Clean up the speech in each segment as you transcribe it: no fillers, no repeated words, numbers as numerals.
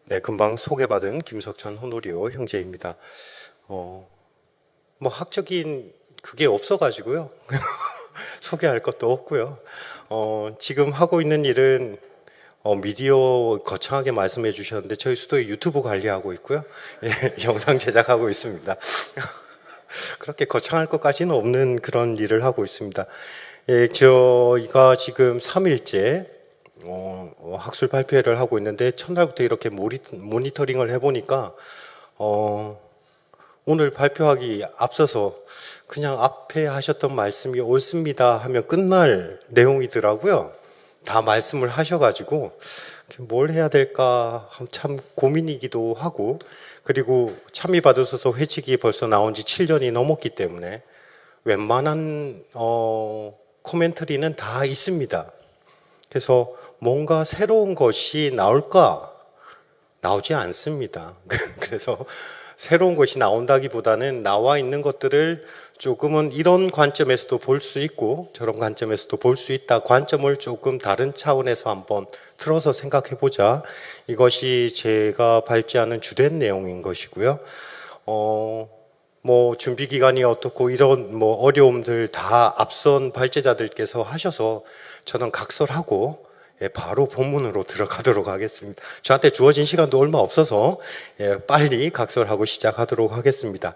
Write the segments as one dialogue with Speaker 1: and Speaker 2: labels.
Speaker 1: 네, 금방 소개받은 김석천 호노리오 형제입니다. 어, 뭐 학적인 그게 없어가지고요. 소개할 것도 없고요. 지금 하고 있는 일은 미디어 거창하게 말씀해 주셨는데 저희 수도에 유튜브 관리하고 있고요. 예, 영상 제작하고 있습니다. 그렇게 거창할 것까지는 없는 그런 일을 하고 있습니다. 예, 저희가 지금 3일째 학술 발표회를 하고 있는데 첫날부터 이렇게 모니터링을 해보니까 어, 오늘 발표하기 앞서서 그냥 앞에 하셨던 말씀이 옳습니다 하면 끝날 내용이더라고요. 다 말씀을 하셔가지고 뭘 해야 될까 참 고민이기도 하고, 그리고 참여받으셔서 회칙이 벌써 나온 지 7년이 넘었기 때문에 웬만한 코멘터리는 다 있습니다. 그래서 뭔가 새로운 것이 나올까? 나오지 않습니다. 그래서 새로운 것이 나온다기보다는 나와 있는 것들을 조금은 이런 관점에서도 볼 수 있고 저런 관점에서도 볼 수 있다. 관점을 조금 다른 차원에서 한번 틀어서 생각해 보자. 이것이 제가 발제하는 주된 내용인 것이고요. 뭐 준비 기간이 어떻고 이런 뭐 어려움들 다 앞선 발제자들께서 하셔서 저는 각설하고 바로 본문으로 들어가도록 하겠습니다. 저한테 주어진 시간도 얼마 없어서 빨리 각설하고 시작하도록 하겠습니다.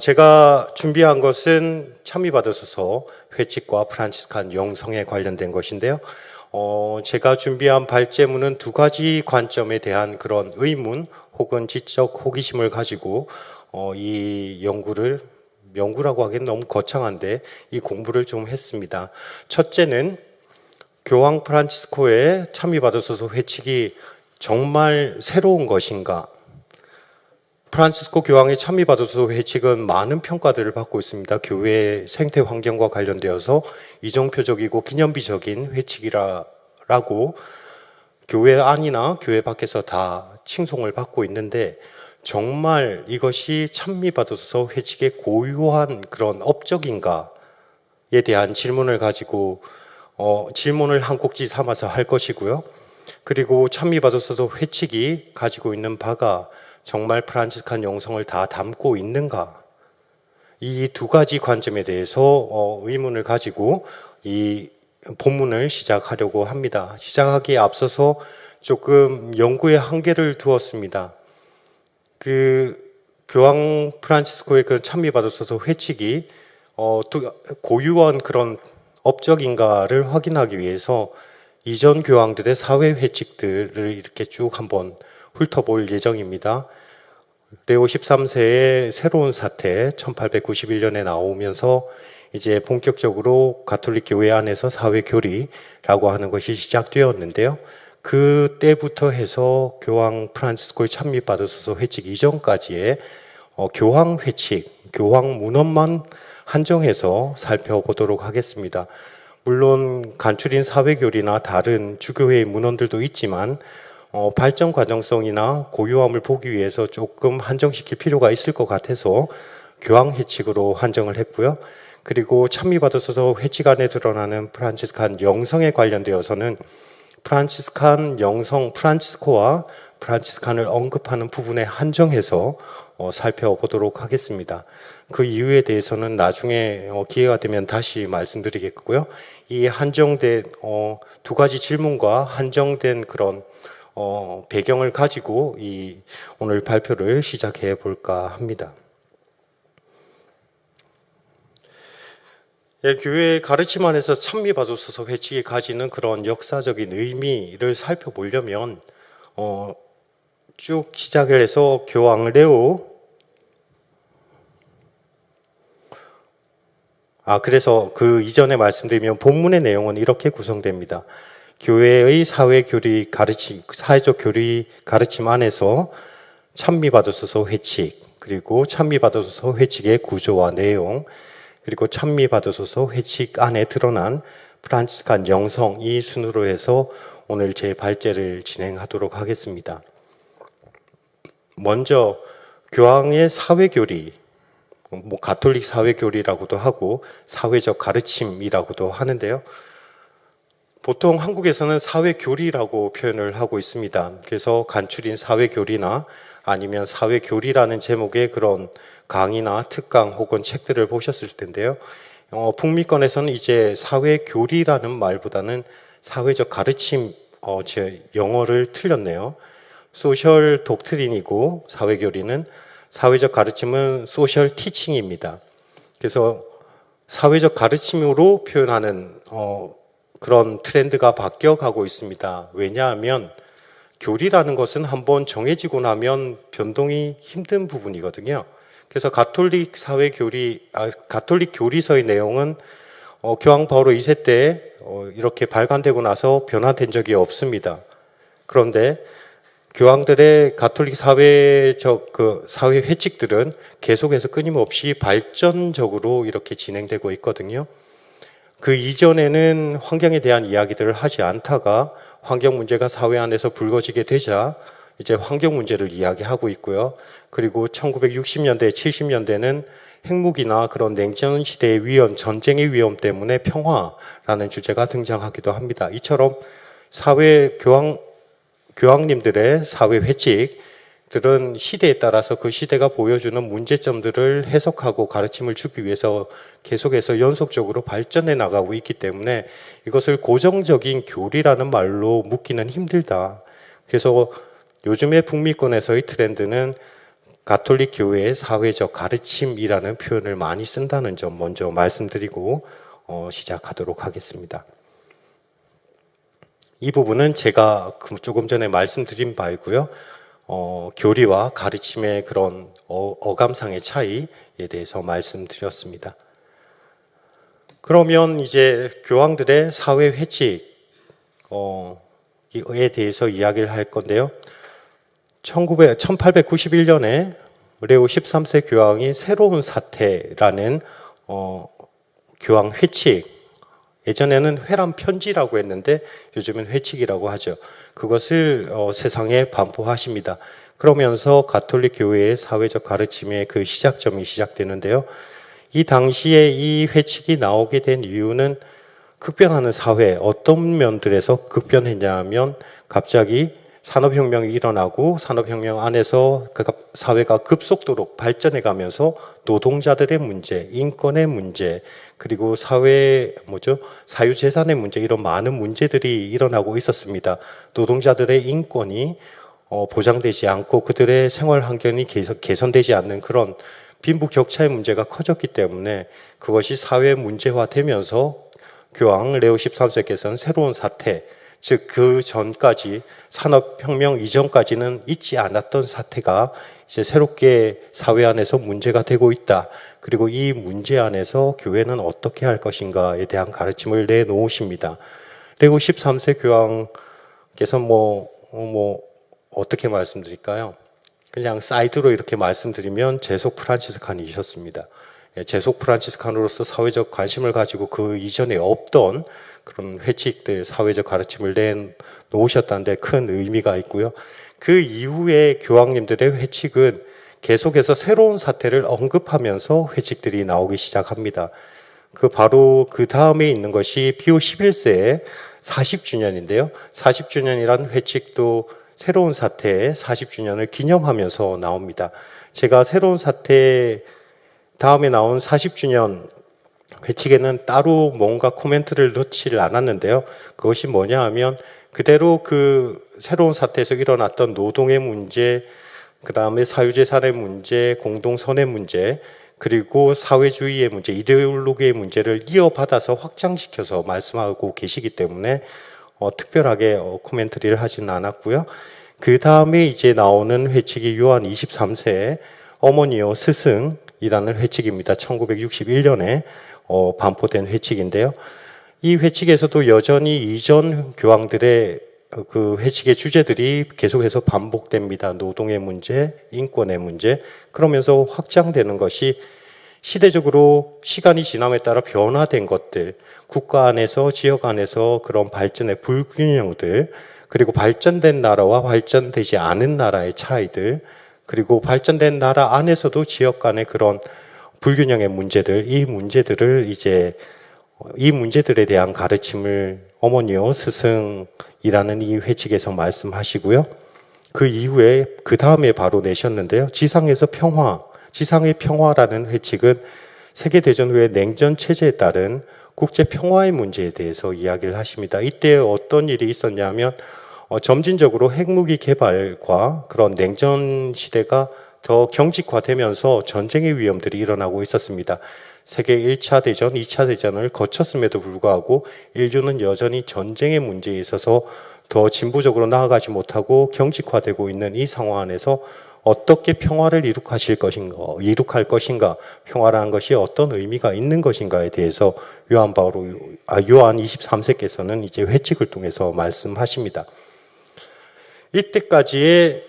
Speaker 1: 제가 준비한 것은 참여받으셔서 회칙과 프란치스칸 영성에 관련된 것인데요. 제가 준비한 발제문은 두 가지 관점에 대한 그런 의문 혹은 지적 호기심을 가지고 이 연구라고 하기엔 너무 거창한데 이 공부를 좀 했습니다. 첫째는 교황 프란치스코의 참여받으셔서 회칙이 정말 새로운 것인가? 프란치스코 교황의 참여받으셔서 회칙은 많은 평가들을 받고 있습니다. 교회의 생태 환경과 관련되어서 이정표적이고 기념비적인 회칙이라고 교회 안이나 교회 밖에서 다 칭송을 받고 있는데, 정말 이것이 참미받으셔서 회칙의 고유한 그런 업적인가에 대한 질문을 가지고 질문을 한 꼭지 삼아서 할 것이고요. 그리고 참미받으셔서 회칙이 가지고 있는 바가 정말 프란치스칸 영성을 다 담고 있는가? 이 두 가지 관점에 대해서 의문을 가지고 이 본문을 시작하려고 합니다. 시작하기에 앞서서 조금 연구에 한계를 두었습니다. 그 교황 프란치스코의 그 참여받으셔서 회칙이 고유한 그런 업적인가를 확인하기 위해서 이전 교황들의 사회 회칙들을 이렇게 쭉 한번 훑어볼 예정입니다. 레오 13세의 새로운 사태 1891년에 나오면서 이제 본격적으로 가톨릭 교회 안에서 사회 교리라고 하는 것이 시작되었는데요. 그때부터 해서 교황 프란치스코의 참여받으셔서 회칙 이전까지의 교황 회칙, 교황 문헌만 한정해서 살펴보도록 하겠습니다. 물론 간추린 사회교리나 다른 주교회의 문헌들도 있지만 발전 과정성이나 고유함을 보기 위해서 조금 한정시킬 필요가 있을 것 같아서 교황 회칙으로 한정을 했고요. 그리고 참여받으셔서 회칙 안에 드러나는 프란치스칸 영성에 관련되어서는 프란치스칸 영성, 프란치스코와 프란치스칸을 언급하는 부분에 한정해서 살펴보도록 하겠습니다. 그 이유에 대해서는 나중에 기회가 되면 다시 말씀드리겠고요. 이 한정된 두 가지 질문과 한정된 그런 배경을 가지고 이 오늘 발표를 시작해 볼까 합니다. 교회의 가르침 안에서 참미받으셔서 회칙이 가지는 그런 역사적인 의미를 살펴보려면 쭉 시작을 해서 교황 레오 그래서 그 이전에 말씀드리면 본문의 내용은 이렇게 구성됩니다. 교회의 사회교리 가르침, 사회적 교리 가르침 안에서 참미받으셔서 회칙, 그리고 참미받으셔서 회칙의 구조와 내용, 그리고 참미받으셔서 회칙 안에 드러난 프란치스칸 영성, 이 순으로 해서 오늘 제 발제를 진행하도록 하겠습니다. 먼저 교황의 사회교리, 뭐 가톨릭 사회교리라고도 하고 사회적 가르침이라고도 하는데요. 보통 한국에서는 사회교리라고 표현을 하고 있습니다. 그래서 간추린 사회교리나 아니면 사회교리라는 제목의 그런 강의나 특강 혹은 책들을 보셨을 텐데요. 북미권에서는 이제 사회교리라는 말보다는 사회적 가르침, 제 영어를 틀렸네요. 소셜 독트린이고 사회교리는 사회적 가르침은 소셜 티칭입니다. 그래서 사회적 가르침으로 표현하는 그런 트렌드가 바뀌어가고 있습니다. 왜냐하면 교리라는 것은 한번 정해지고 나면 변동이 힘든 부분이거든요. 그래서 가톨릭 가톨릭 교리서의 내용은 교황 바오로 2세 때 이렇게 발간되고 나서 변화된 적이 없습니다. 그런데 교황들의 가톨릭 사회적 사회 회칙들은 계속해서 끊임없이 발전적으로 이렇게 진행되고 있거든요. 그 이전에는 환경에 대한 이야기들을 하지 않다가 환경 문제가 사회 안에서 불거지게 되자 이제 환경 문제를 이야기하고 있고요. 그리고 1960년대, 70년대는 핵무기나 그런 냉전 시대의 위험, 전쟁의 위험 때문에 평화라는 주제가 등장하기도 합니다. 이처럼 교황님들의 사회 회칙들은 시대에 따라서 그 시대가 보여주는 문제점들을 해석하고 가르침을 주기 위해서 계속해서 연속적으로 발전해 나가고 있기 때문에 이것을 고정적인 교리라는 말로 묻기는 힘들다. 그래서 요즘의 북미권에서의 트렌드는 가톨릭 교회의 사회적 가르침이라는 표현을 많이 쓴다는 점 먼저 말씀드리고 시작하도록 하겠습니다. 이 부분은 제가 조금 전에 말씀드린 바이고요. 교리와 가르침의 그런 어감상의 차이에 대해서 말씀드렸습니다. 그러면 이제 교황들의 사회 회칙에 대해서 이야기를 할 건데요. 1891년에 레오 13세 교황이 새로운 사태라는 교황 회칙, 예전에는 회람 편지라고 했는데 요즘은 회칙이라고 하죠. 그것을 세상에 반포하십니다. 그러면서 가톨릭 교회의 사회적 가르침의 그 시작점이 시작되는데요. 이 당시에 이 회칙이 나오게 된 이유는 급변하는 사회, 어떤 면들에서 급변했냐면 갑자기 산업혁명이 일어나고 산업혁명 안에서 그 사회가 급속도로 발전해 가면서 노동자들의 문제, 인권의 문제, 그리고 사유재산의 문제, 이런 많은 문제들이 일어나고 있었습니다. 노동자들의 인권이 보장되지 않고 그들의 생활 환경이 계속 개선되지 않는 그런 빈부격차의 문제가 커졌기 때문에 그것이 사회 문제화되면서 교황 레오 13세께서는 새로운 사태, 즉 그 전까지 산업혁명 이전까지는 있지 않았던 사태가 이제 새롭게 사회 안에서 문제가 되고 있다. 그리고 이 문제 안에서 교회는 어떻게 할 것인가에 대한 가르침을 내놓으십니다. 레오 13세 교황께서 어떻게 말씀드릴까요? 그냥 사이드로 이렇게 말씀드리면 제속 프란치스칸이셨습니다. 제속 프란치스칸으로서 사회적 관심을 가지고 그 이전에 없던 그런 회칙들, 사회적 가르침을 내놓으셨다는 데 큰 의미가 있고요. 그 이후에 교황님들의 회칙은 계속해서 새로운 사태를 언급하면서 회칙들이 나오기 시작합니다. 바로 그 다음에 있는 것이 피오 11세의 40주년인데요. 40주년이란 회칙도 새로운 사태의 40주년을 기념하면서 나옵니다. 제가 새로운 사태 다음에 나온 40주년 회칙에는 따로 뭔가 코멘트를 넣지를 않았는데요. 그것이 뭐냐 하면 그대로 그 새로운 사태에서 일어났던 노동의 문제, 그 다음에 사유재산의 문제, 공동선의 문제, 그리고 사회주의의 문제, 이데올로기의 문제를 이어받아서 확장시켜서 말씀하고 계시기 때문에 특별하게 코멘트리를 하지는 않았고요. 그 다음에 이제 나오는 회칙이 요한 23세의 어머니요 스승이라는 회칙입니다. 1961년에 반포된 회칙인데요. 이 회칙에서도 여전히 이전 교황들의 그 회칙의 주제들이 계속해서 반복됩니다. 노동의 문제, 인권의 문제. 그러면서 확장되는 것이 시대적으로 시간이 지남에 따라 변화된 것들, 국가 안에서 지역 안에서 그런 발전의 불균형들, 그리고 발전된 나라와 발전되지 않은 나라의 차이들, 그리고 발전된 나라 안에서도 지역 간의 그런 불균형의 문제들, 이 문제들을 이제 이 문제들에 대한 가르침을 어머니요 스승이라는 이 회칙에서 말씀하시고요. 그 이후에 그 다음에 바로 내셨는데요. 지상에서 평화, 지상의 평화라는 회칙은 세계대전 후에 냉전 체제에 따른 국제 평화의 문제에 대해서 이야기를 하십니다. 이때 어떤 일이 있었냐면 점진적으로 핵무기 개발과 그런 냉전 시대가 더 경직화되면서 전쟁의 위험들이 일어나고 있었습니다. 세계 1차 대전, 2차 대전을 거쳤음에도 불구하고 인류는 여전히 전쟁의 문제에 있어서 더 진보적으로 나아가지 못하고 경직화되고 있는 이 상황 안에서 어떻게 평화를 이룩할 것인가, 평화라는 것이 어떤 의미가 있는 것인가에 대해서 요한 23세께서는 이제 회칙을 통해서 말씀하십니다. 이때까지의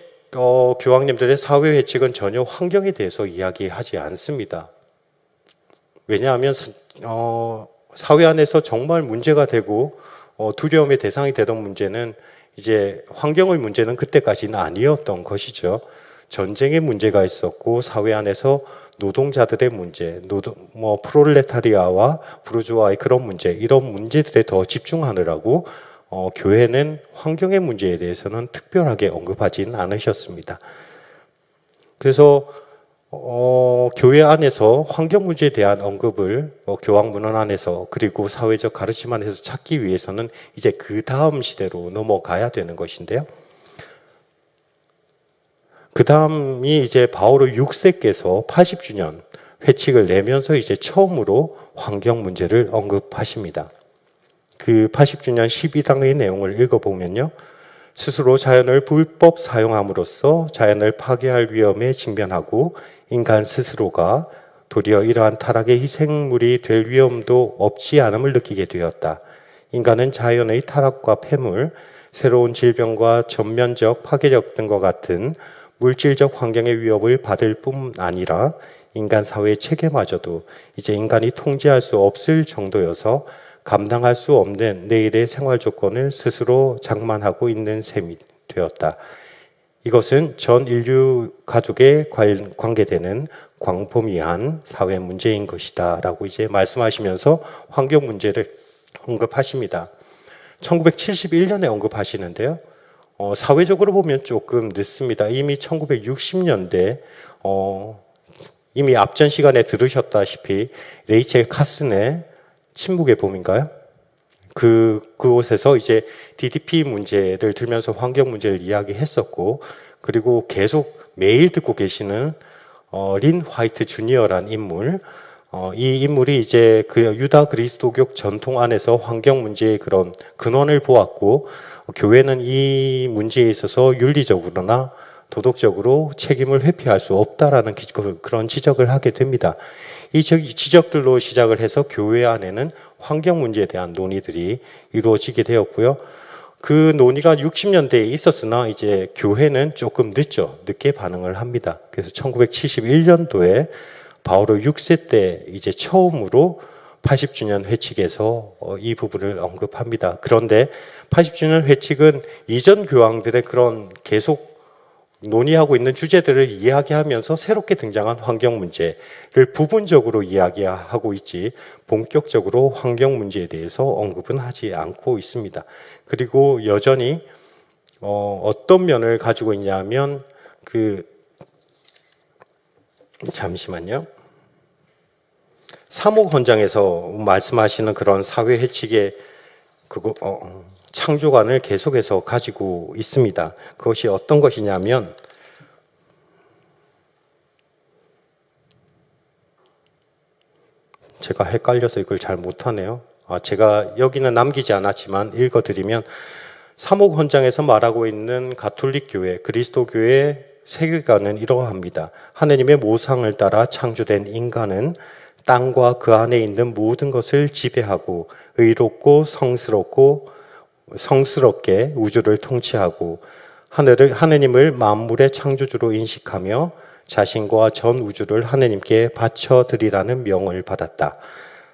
Speaker 1: 교황님들의 사회 회칙은 전혀 환경에 대해서 이야기하지 않습니다. 왜냐하면 사회 안에서 정말 문제가 되고 두려움의 대상이 되던 문제는 이제 환경의 문제는 그때까지는 아니었던 것이죠. 전쟁의 문제가 있었고 사회 안에서 노동자들의 문제, 프롤레타리아와 부르주아의 그런 문제, 이런 문제들에 더 집중하느라고 교회는 환경의 문제에 대해서는 특별하게 언급하지는 않으셨습니다. 그래서 교회 안에서 환경 문제에 대한 언급을 교황 문헌 안에서 그리고 사회적 가르침 안에서 찾기 위해서는 이제 그 다음 시대로 넘어가야 되는 것인데요. 그 다음이 이제 바오르 6세께서 80주년 회칙을 내면서 이제 처음으로 환경 문제를 언급하십니다. 그 80주년 12당의 내용을 읽어보면요. 스스로 자연을 불법 사용함으로써 자연을 파괴할 위험에 직면하고 인간 스스로가 도리어 이러한 타락의 희생물이 될 위험도 없지 않음을 느끼게 되었다. 인간은 자연의 타락과 폐물, 새로운 질병과 전면적 파괴력 등과 같은 물질적 환경의 위협을 받을 뿐 아니라 인간 사회의 체계마저도 이제 인간이 통제할 수 없을 정도여서 감당할 수 없는 내일의 생활 조건을 스스로 장만하고 있는 셈이 되었다. 이것은 전 인류 가족에 관계되는 광범위한 사회 문제인 것이다 라고 이제 말씀하시면서 환경 문제를 언급하십니다. 1971년에 언급하시는데요. 사회적으로 보면 조금 늦습니다. 이미 1960년대 이미 앞전 시간에 들으셨다시피 레이첼 카슨의 침묵의 봄인가요? 그곳에서 이제 DDP 문제를 들면서 환경 문제를 이야기했었고, 그리고 계속 매일 듣고 계시는 린 화이트 주니어란 인물, 이 인물이 이제 그 유다 그리스도교 전통 안에서 환경 문제의 그런 근원을 보았고, 교회는 이 문제에 있어서 윤리적으로나 도덕적으로 책임을 회피할 수 없다라는 그런 지적을 하게 됩니다. 이 지적들로 시작을 해서 교회 안에는 환경 문제에 대한 논의들이 이루어지게 되었고요. 그 논의가 60년대에 있었으나 이제 교회는 조금 늦게 반응을 합니다. 그래서 1971년도에 바오르 6세 때 이제 처음으로 80주년 회칙에서 이 부분을 언급합니다. 그런데 80주년 회칙은 이전 교황들의 그런 계속 논의하고 있는 주제들을 이야기하면서 새롭게 등장한 환경 문제를 부분적으로 이야기하고 있지 본격적으로 환경 문제에 대해서 언급은 하지 않고 있습니다. 그리고 여전히 어떤 면을 가지고 있냐면 잠시만요. 사목헌장에서 말씀하시는 그런 사회 해칙의 창조관을 계속해서 가지고 있습니다. 그것이 어떤 것이냐면 제가 헷갈려서 이걸 잘 못하네요. 제가 여기는 남기지 않았지만 읽어드리면 사목헌장에서 말하고 있는 가톨릭 교회, 그리스도 교회의 세계관은 이러합니다. 하느님의 모상을 따라 창조된 인간은 땅과 그 안에 있는 모든 것을 지배하고 의롭고 성스럽게 우주를 통치하고 하느님을 만물의 창조주로 인식하며 자신과 전 우주를 하느님께 바쳐드리라는 명을 받았다.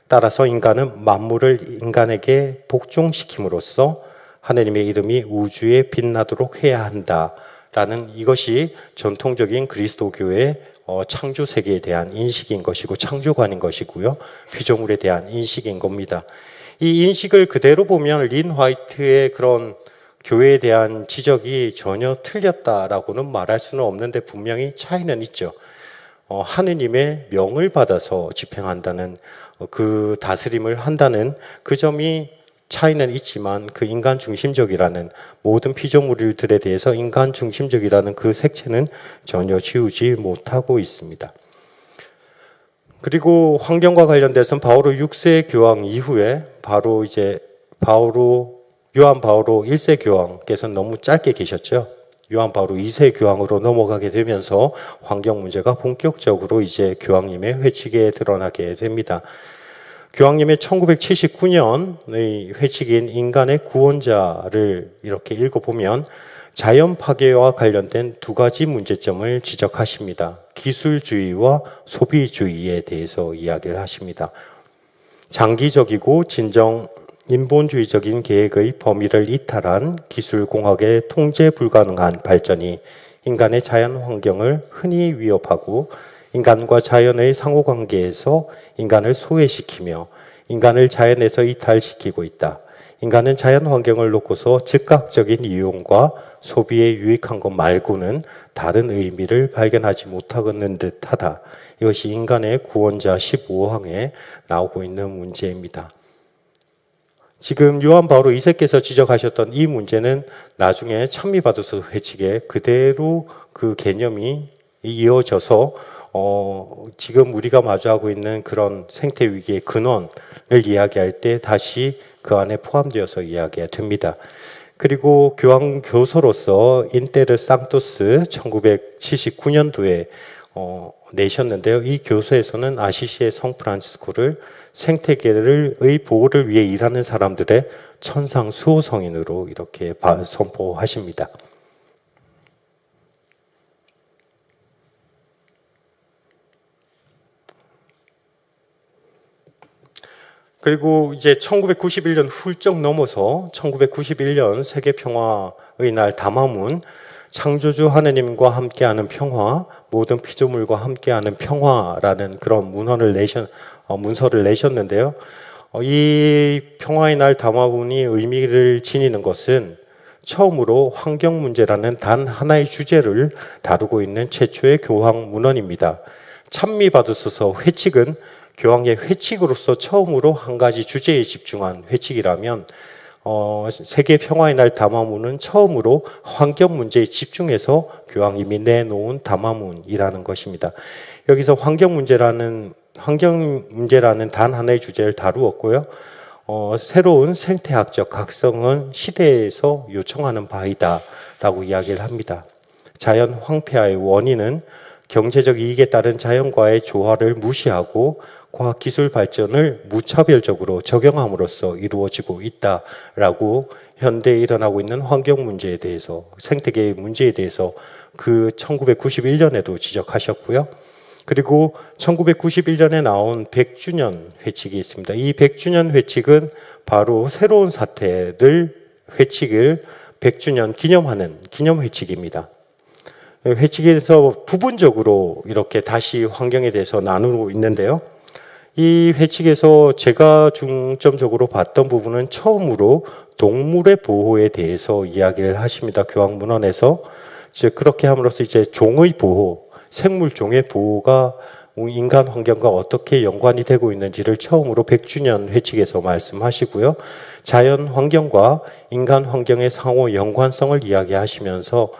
Speaker 1: 따라서 인간은 만물을 인간에게 복종시킴으로써 하느님의 이름이 우주에 빛나도록 해야 한다 라는 이것이 전통적인 그리스도교의 창조 세계에 대한 인식인 것이고 창조관인 것이고요. 피조물에 대한 인식인 겁니다. 이 인식을 그대로 보면 린 화이트의 그런 교회에 대한 지적이 전혀 틀렸다라고는 말할 수는 없는데 분명히 차이는 있죠. 하느님의 명을 받아서 집행한다는 그 다스림을 한다는 그 점이 차이는 있지만 그 인간 중심적이라는 모든 피조물들에 대해서 인간 중심적이라는 그 색채는 전혀 지우지 못하고 있습니다. 그리고 환경과 관련돼서는 바오로 6세 교황 이후에 바로 이제 요한 바오로 1세 교황께서는 너무 짧게 계셨죠. 요한 바오로 2세 교황으로 넘어가게 되면서 환경 문제가 본격적으로 이제 교황님의 회칙에 드러나게 됩니다. 교황님의 1979년의 회칙인 인간의 구원자를 이렇게 읽어보면 자연 파괴와 관련된 두 가지 문제점을 지적하십니다. 기술주의와 소비주의에 대해서 이야기를 하십니다. 장기적이고 진정 인본주의적인 계획의 범위를 이탈한 기술공학의 통제 불가능한 발전이 인간의 자연 환경을 흔히 위협하고 인간과 자연의 상호관계에서 인간을 소외시키며 인간을 자연에서 이탈시키고 있다. 인간은 자연 환경을 놓고서 즉각적인 이용과 소비에 유익한 것 말고는 다른 의미를 발견하지 못하는 듯하다. 이것이 인간의 구원자 15항에 나오고 있는 문제입니다. 지금 요한 바오로 2세께서 지적하셨던 이 문제는 나중에 찬미바도서 회칙에 그대로 그 개념이 이어져서 지금 우리가 마주하고 있는 그런 생태 위기의 근원을 이야기할 때 다시 그 안에 포함되어서 이야기가 됩니다. 그리고 교황 교서로서 인테르 상토스 1979년도에 내셨는데요. 이 교서에서는 아시시의 성 프란치스코를 생태계의 보호를 위해 일하는 사람들의 천상 수호성인으로 이렇게 선포하십니다. 그리고 이제 1991년 훌쩍 넘어서 1991년 세계평화의 날 담화문 창조주 하느님과 함께하는 평화, 모든 피조물과 함께하는 평화라는 그런 문서를 내셨는데요. 이 평화의 날 담화문이 의미를 지니는 것은 처음으로 환경 문제라는 단 하나의 주제를 다루고 있는 최초의 교황 문헌입니다. 찬미바도소서 회칙은 교황의 회칙으로서 처음으로 한 가지 주제에 집중한 회칙이라면 세계 평화의 날 담화문은 처음으로 환경 문제에 집중해서 교황님이 내놓은 담화문이라는 것입니다. 여기서 환경 문제라는 단 하나의 주제를 다루었고요. 새로운 생태학적 각성은 시대에서 요청하는 바이다라고 이야기를 합니다. 자연 황폐화의 원인은 경제적 이익에 따른 자연과의 조화를 무시하고 과학기술 발전을 무차별적으로 적용함으로써 이루어지고 있다라고 현대에 일어나고 있는 환경 문제에 대해서, 생태계의 문제에 대해서 그 1991년에도 지적하셨고요. 그리고 1991년에 나온 100주년 회칙이 있습니다. 이 100주년 회칙은 바로 새로운 사태를 회칙을 100주년 기념하는 기념 회칙입니다. 회칙에서 부분적으로 이렇게 다시 환경에 대해서 나누고 있는데요. 이 회칙에서 제가 중점적으로 봤던 부분은 처음으로 동물의 보호에 대해서 이야기를 하십니다. 교황 문헌에서. 즉 그렇게 함으로써 이제 종의 보호, 생물 종의 보호가 인간 환경과 어떻게 연관이 되고 있는지를 처음으로 100주년 회칙에서 말씀하시고요. 자연 환경과 인간 환경의 상호 연관성을 이야기하시면서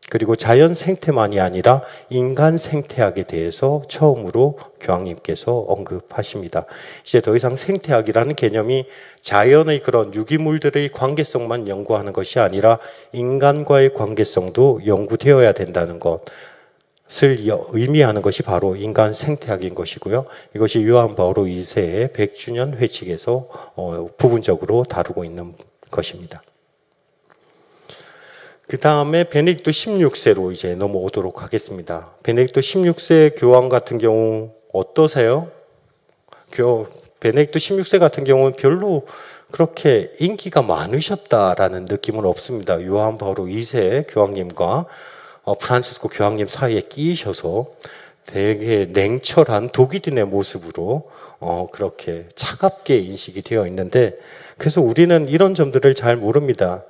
Speaker 1: 그리고 자연 생태만이 아니라 인간 생태학에 대해서 처음으로 교황님께서 언급하십니다. 이제 더 이상 생태학이라는 개념이 자연의 그런 유기물들의 관계성만 연구하는 것이 아니라 인간과의 관계성도 연구되어야 된다는 것을 의미하는 것이 바로 인간 생태학인 것이고요. 이것이 요한 바오로 2세의 100주년 회칙에서 부분적으로 다루고 있는 것입니다. 그 다음에 베네딕토 16세로 이제 넘어오도록 하겠습니다. 베네딕토 16세 교황 같은 경우 어떠세요? 베네딕토 16세 같은 경우는 별로 그렇게 인기가 많으셨다라는 느낌은 없습니다. 요한 바오로 2세 교황님과 프란치스코 교황님 사이에 끼이셔서 되게 냉철한 독일인의 모습으로 그렇게 차갑게 인식이 되어 있는데, 그래서 우리는 이런 점들을 잘 모릅니다.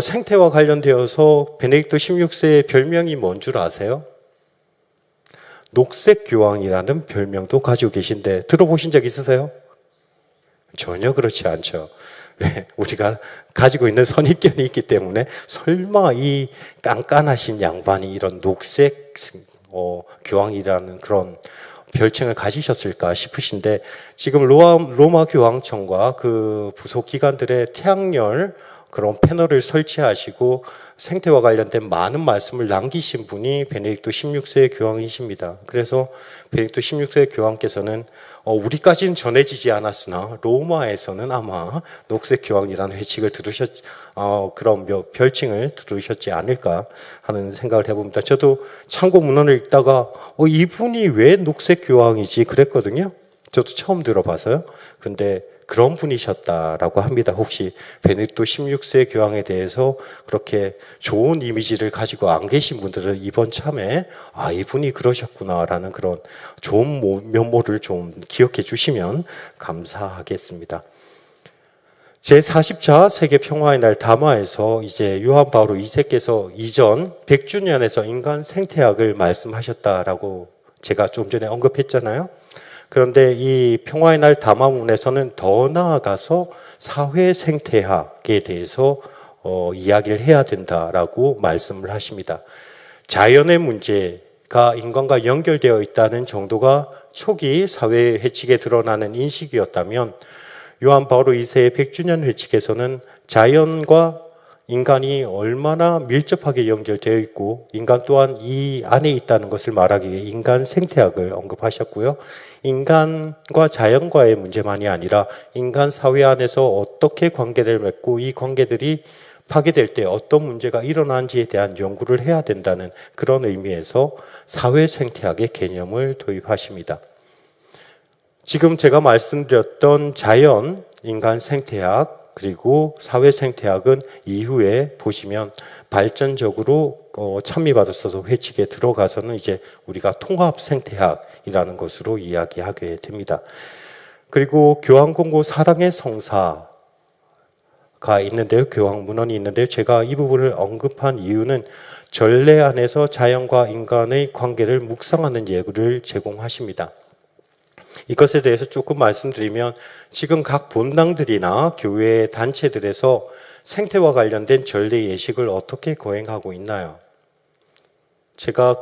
Speaker 1: 생태와 관련되어서 베네딕토 16세의 별명이 뭔 줄 아세요? 녹색 교황이라는 별명도 가지고 계신데 들어보신 적 있으세요? 전혀 그렇지 않죠. 왜? 우리가 가지고 있는 선입견이 있기 때문에 설마 이 깐깐하신 양반이 이런 녹색 교황이라는 그런 별칭을 가지셨을까 싶으신데, 지금 로마 교황청과 그 부속 기관들의 태양열 그런 패널을 설치하시고 생태와 관련된 많은 말씀을 남기신 분이 베네딕토 16세 교황이십니다. 그래서 베네딕토 16세 교황께서는 우리까지는 전해지지 않았으나 로마에서는 아마 녹색 교황이라는 회칙을 그런 별칭을 들으셨지 않을까 하는 생각을 해봅니다. 저도 참고 문헌을 읽다가 이분이 왜 녹색 교황이지 그랬거든요. 저도 처음 들어봐서요. 근데 그런 분이셨다라고 합니다. 혹시 베네딕토 16세 교황에 대해서 그렇게 좋은 이미지를 가지고 안 계신 분들은 이번 참에 이분이 그러셨구나라는 그런 좋은 면모를 좀 기억해 주시면 감사하겠습니다. 제40차 세계 평화의 날 담화에서 이제 요한 바오로 2세께서 이전 100주년에서 인간 생태학을 말씀하셨다라고 제가 좀 전에 언급했잖아요. 그런데 이 평화의 날 담화문에서는 더 나아가서 사회 생태학에 대해서 이야기를 해야 된다라고 말씀을 하십니다. 자연의 문제가 인간과 연결되어 있다는 정도가 초기 사회 회칙에 드러나는 인식이었다면, 요한 바오로 2세의 100주년 회칙에서는 자연과 인간이 얼마나 밀접하게 연결되어 있고 인간 또한 이 안에 있다는 것을 말하기 위해 인간 생태학을 언급하셨고요. 인간과 자연과의 문제만이 아니라 인간 사회 안에서 어떻게 관계를 맺고 이 관계들이 파괴될 때 어떤 문제가 일어나는지에 대한 연구를 해야 된다는 그런 의미에서 사회 생태학의 개념을 도입하십니다. 지금 제가 말씀드렸던 자연, 인간 생태학, 그리고 사회 생태학은 이후에 보시면 발전적으로 찬미받았어서 회칙에 들어가서는 이제 우리가 통합 생태학이라는 것으로 이야기하게 됩니다. 그리고 교황공고 사랑의 성사가 있는데요. 교황 문헌이 있는데요. 제가 이 부분을 언급한 이유는 전례 안에서 자연과 인간의 관계를 묵상하는 예를 제공하십니다. 이것에 대해서 조금 말씀드리면, 지금 각 본당들이나 교회 단체들에서 생태와 관련된 전례 예식을 어떻게 거행하고 있나요? 제가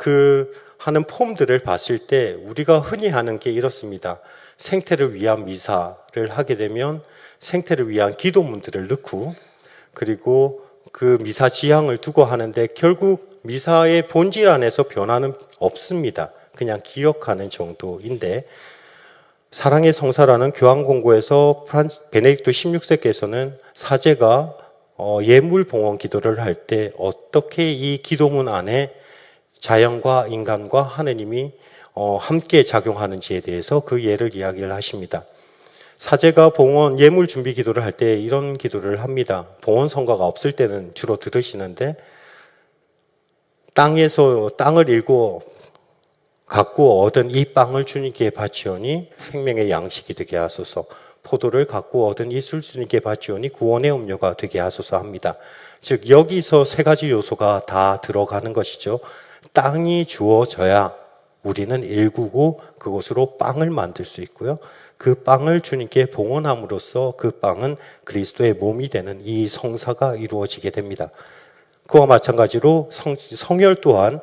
Speaker 1: 하는 폼들을 봤을 때 우리가 흔히 하는 게 이렇습니다. 생태를 위한 미사를 하게 되면 생태를 위한 기도문들을 넣고, 그리고 그 미사 지향을 두고 하는데 결국 미사의 본질 안에서 변화는 없습니다. 그냥 기억하는 정도인데, 사랑의 성사라는 교황공고에서 베네딕토 16세께서는 사제가 예물 봉헌 기도를 할 때 어떻게 이 기도문 안에 자연과 인간과 하느님이 함께 작용하는지에 대해서 그 예를 이야기를 하십니다. 사제가 예물 준비 기도를 할 때 이런 기도를 합니다. 봉헌 성가가 없을 때는 주로 들으시는데, 땅을 일고 갖고 얻은 이 빵을 주님께 바치오니 생명의 양식이 되게 하소서, 포도를 갖고 얻은 이 술 주님께 바치오니 구원의 음료가 되게 하소서 합니다. 즉 여기서 세 가지 요소가 다 들어가는 것이죠. 땅이 주어져야 우리는 일구고 그것으로 빵을 만들 수 있고요. 그 빵을 주님께 봉헌함으로써 그 빵은 그리스도의 몸이 되는 이 성사가 이루어지게 됩니다. 그와 마찬가지로 성혈 또한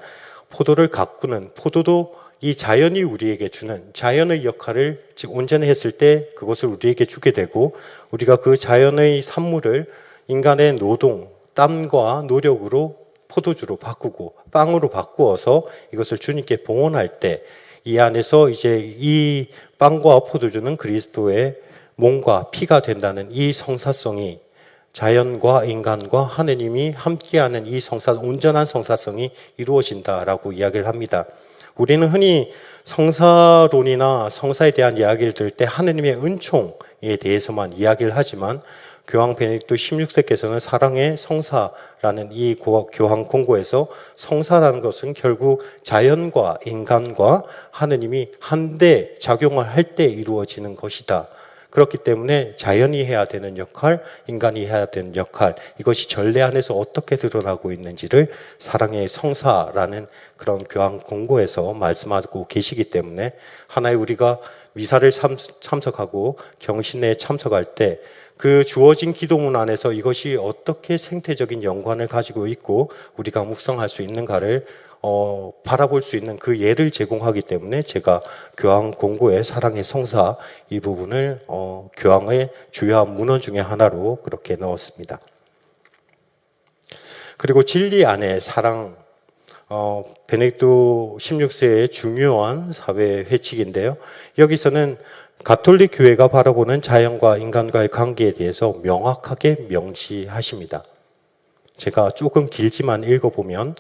Speaker 1: 포도를 가꾸는, 포도도 이 자연이 우리에게 주는 자연의 역할을 즉 온전히 했을 때 그것을 우리에게 주게 되고, 우리가 그 자연의 산물을 인간의 노동, 땀과 노력으로 포도주로 바꾸고 빵으로 바꾸어서 이것을 주님께 봉헌할 때 이 안에서 이제 이 빵과 포도주는 그리스도의 몸과 피가 된다는 이 성사성이, 자연과 인간과 하느님이 함께하는 이 온전한 성사성이 이루어진다라고 이야기를 합니다. 우리는 흔히 성사론이나 성사에 대한 이야기를 들을 때 하느님의 은총에 대해서만 이야기를 하지만 교황 베네딕토 16세께서는 사랑의 성사라는 이 교황 공고에서 성사라는 것은 결국 자연과 인간과 하느님이 한데 작용을 할 때 이루어지는 것이다. 그렇기 때문에 자연이 해야 되는 역할, 인간이 해야 되는 역할, 이것이 전례 안에서 어떻게 드러나고 있는지를 사랑의 성사라는 그런 교황 공고에서 말씀하고 계시기 때문에 하나의 우리가 미사를 참석하고 경신에 참석할 때 그 주어진 기도문 안에서 이것이 어떻게 생태적인 연관을 가지고 있고 우리가 묵상할 수 있는가를 바라볼 수 있는 그 예를 제공하기 때문에 제가 교황 공고의 사랑의 성사 이 부분을 교황의 주요한 문헌 중에 하나로 그렇게 넣었습니다. 그리고 진리 안에 사랑, 베네딕토 16세의 중요한 사회 회칙인데요. 여기서는 가톨릭 교회가 바라보는 자연과 인간과의 관계에 대해서 명확하게 명시하십니다. 제가 조금 길지만 읽어보면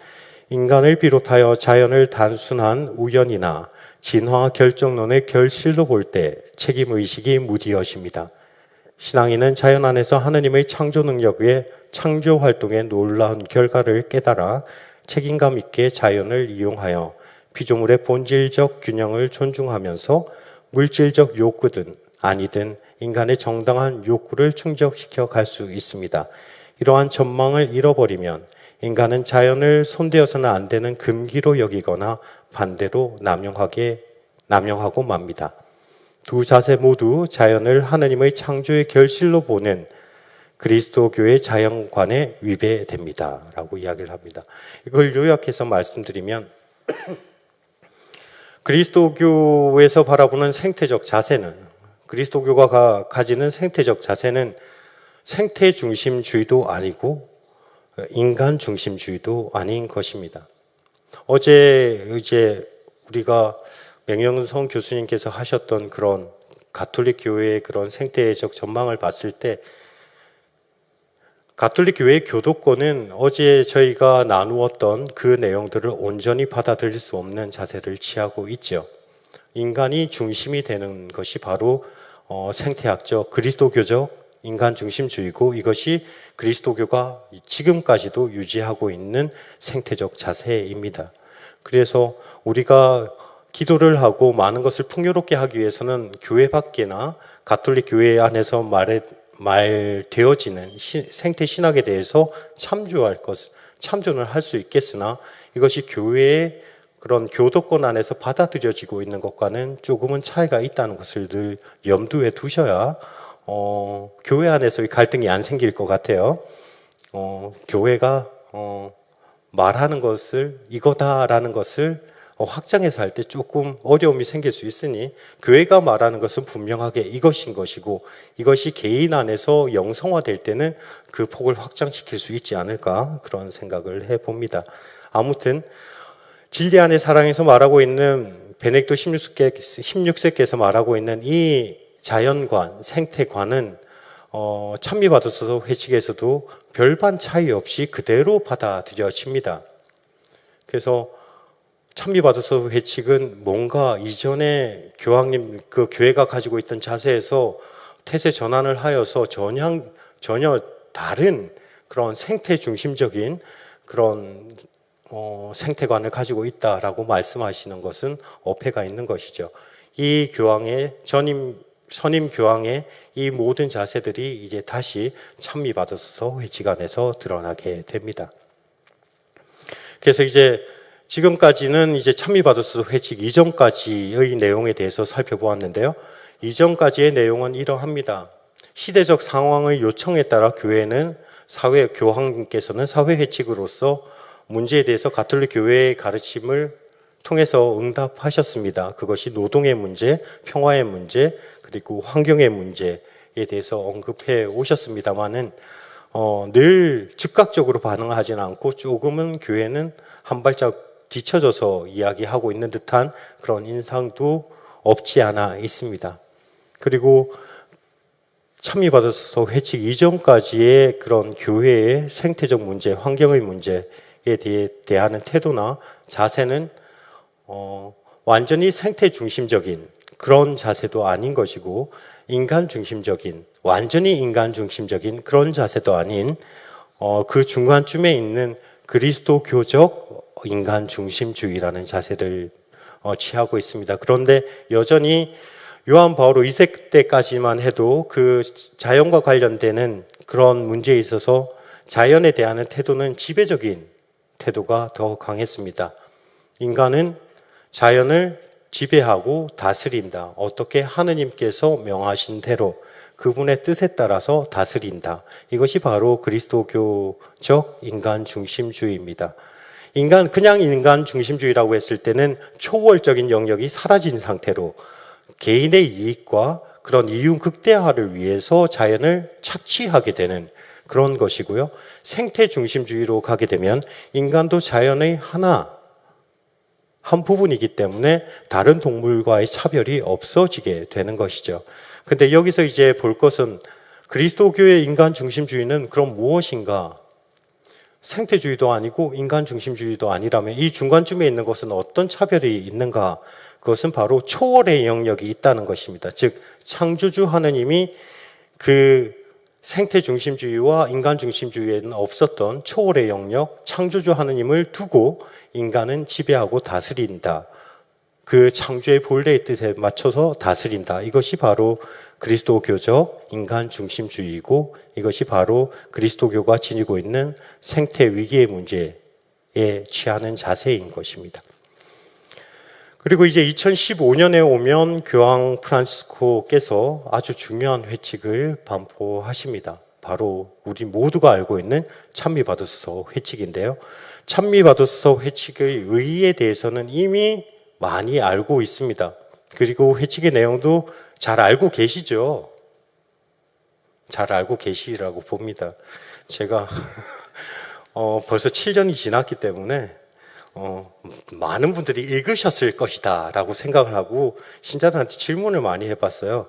Speaker 1: 인간을 비롯하여 자연을 단순한 우연이나 진화 결정론의 결실로 볼 때 책임의식이 무디엇입니다. 신앙인은 자연 안에서 하느님의 창조 능력 외에 창조 활동의 놀라운 결과를 깨달아 책임감 있게 자연을 이용하여 피조물의 본질적 균형을 존중하면서 물질적 욕구든 아니든 인간의 정당한 욕구를 충족시켜 갈 수 있습니다. 이러한 전망을 잃어버리면 인간은 자연을 손대어서는 안 되는 금기로 여기거나 반대로 남용하고 맙니다. 두 자세 모두 자연을 하느님의 창조의 결실로 보는 그리스도교의 자연관에 위배됩니다. 라고 이야기를 합니다. 이걸 요약해서 말씀드리면 그리스도교에서 바라보는 생태적 자세는 그리스도교가 가지는 생태적 자세는 생태 중심주의도 아니고 인간 중심주의도 아닌 것입니다. 어제 이제 우리가 맹영성 교수님께서 하셨던 그런 가톨릭 교회의 그런 생태적 전망을 봤을 때 가톨릭 교회의 교도권은 어제 저희가 나누었던 그 내용들을 온전히 받아들일 수 없는 자세를 취하고 있죠. 인간이 중심이 되는 것이 바로 생태학적, 그리스도교적 인간 중심주의고 이것이 그리스도교가 지금까지도 유지하고 있는 생태적 자세입니다. 그래서 우리가 기도를 하고 많은 것을 풍요롭게 하기 위해서는 교회 밖이나 가톨릭 교회 안에서 말되어지는 생태 신학에 대해서 참조는 할 수 있겠으나 이것이 교회의 그런 교도권 안에서 받아들여지고 있는 것과는 조금은 차이가 있다는 것을 늘 염두에 두셔야 교회 안에서의 갈등이 안 생길 것 같아요. 교회가 말하는 것을 이거다라는 것을 확장해서 할 때 조금 어려움이 생길 수 있으니 교회가 말하는 것은 분명하게 이것인 것이고 이것이 개인 안에서 영성화될 때는 그 폭을 확장시킬 수 있지 않을까 그런 생각을 해봅니다. 아무튼 진리 안의 사랑에서 말하고 있는 베네딕토 16세께서 말하고 있는 이 자연관, 생태관은 찬미받으소서 회칙에서도 별반 차이 없이 그대로 받아들여집니다. 그래서 찬미받으소서 회칙은 뭔가 이전에 교황님 그 교회가 가지고 있던 자세에서 태세 전환을 하여서 전혀 다른 그런 생태 중심적인 그런 생태관을 가지고 있다라고 말씀하시는 것은 어폐가 있는 것이죠. 이 교황의 선임 교황의 이 모든 자세들이 이제 다시 찬미받으소서 회칙 안에서 드러나게 됩니다. 그래서 이제 지금까지는 이제 찬미받으소서 회칙 이전까지의 내용에 대해서 살펴보았는데요. 이전까지의 내용은 이러합니다. 시대적 상황의 요청에 따라 교회는 교황님께서는 사회 회칙으로서 문제에 대해서 가톨릭 교회의 가르침을 통해서 응답하셨습니다. 그것이 노동의 문제, 평화의 문제, 그리고 환경의 문제에 대해서 언급해 오셨습니다만은 늘 즉각적으로 반응하지는 않고 조금은 교회는 한 발짝 뒤쳐져서 이야기하고 있는 듯한 그런 인상도 없지 않아 있습니다. 그리고 찬미받으소서 회칙 이전까지의 그런 교회의 생태적 문제, 환경의 문제에 대하는 태도나 자세는 완전히 생태 중심적인 그런 자세도 아닌 것이고 인간 중심적인 완전히 인간 중심적인 그런 자세도 아닌 그 중간쯤에 있는 그리스도교적 인간 중심주의라는 자세를 취하고 있습니다. 그런데 여전히 요한 바오로 2세 때까지만 해도 그 자연과 관련되는 그런 문제에 있어서 자연에 대한 태도는 지배적인 태도가 더 강했습니다. 인간은 자연을 지배하고 다스린다. 어떻게 하느님께서 명하신 대로 그분의 뜻에 따라서 다스린다. 이것이 바로 그리스도교적 인간 중심주의입니다. 그냥 인간 중심주의라고 했을 때는 초월적인 영역이 사라진 상태로 개인의 이익과 그런 이윤 극대화를 위해서 자연을 착취하게 되는 그런 것이고요. 생태 중심주의로 가게 되면 인간도 자연의 한 부분이기 때문에 다른 동물과의 차별이 없어지게 되는 것이죠. 근데 여기서 이제 볼 것은 그리스도교의 인간 중심주의는 그럼 무엇인가? 생태주의도 아니고 인간 중심주의도 아니라면 이 중간쯤에 있는 것은 어떤 차별이 있는가? 그것은 바로 초월의 영역이 있다는 것입니다. 즉 창조주 하느님이 그 생태 중심주의와 인간 중심주의에는 없었던 초월의 영역, 창조주 하느님을 두고 인간은 지배하고 다스린다. 그 창조의 본래의 뜻에 맞춰서 다스린다. 이것이 바로 그리스도교적 인간 중심주의이고 이것이 바로 그리스도교가 지니고 있는 생태 위기의 문제에 취하는 자세인 것입니다. 그리고 이제 2015년에 오면 교황 프란치스코께서 아주 중요한 회칙을 반포하십니다. 바로 우리 모두가 알고 있는 찬미받으소서 회칙인데요. 찬미받으소서 회칙의 의의에 대해서는 이미 많이 알고 있습니다. 그리고 회칙의 내용도 잘 알고 계시죠? 잘 알고 계시라고 봅니다. 제가 벌써 7년이 지났기 때문에 많은 분들이 읽으셨을 것이다 라고 생각을 하고 신자들한테 질문을 많이 해봤어요.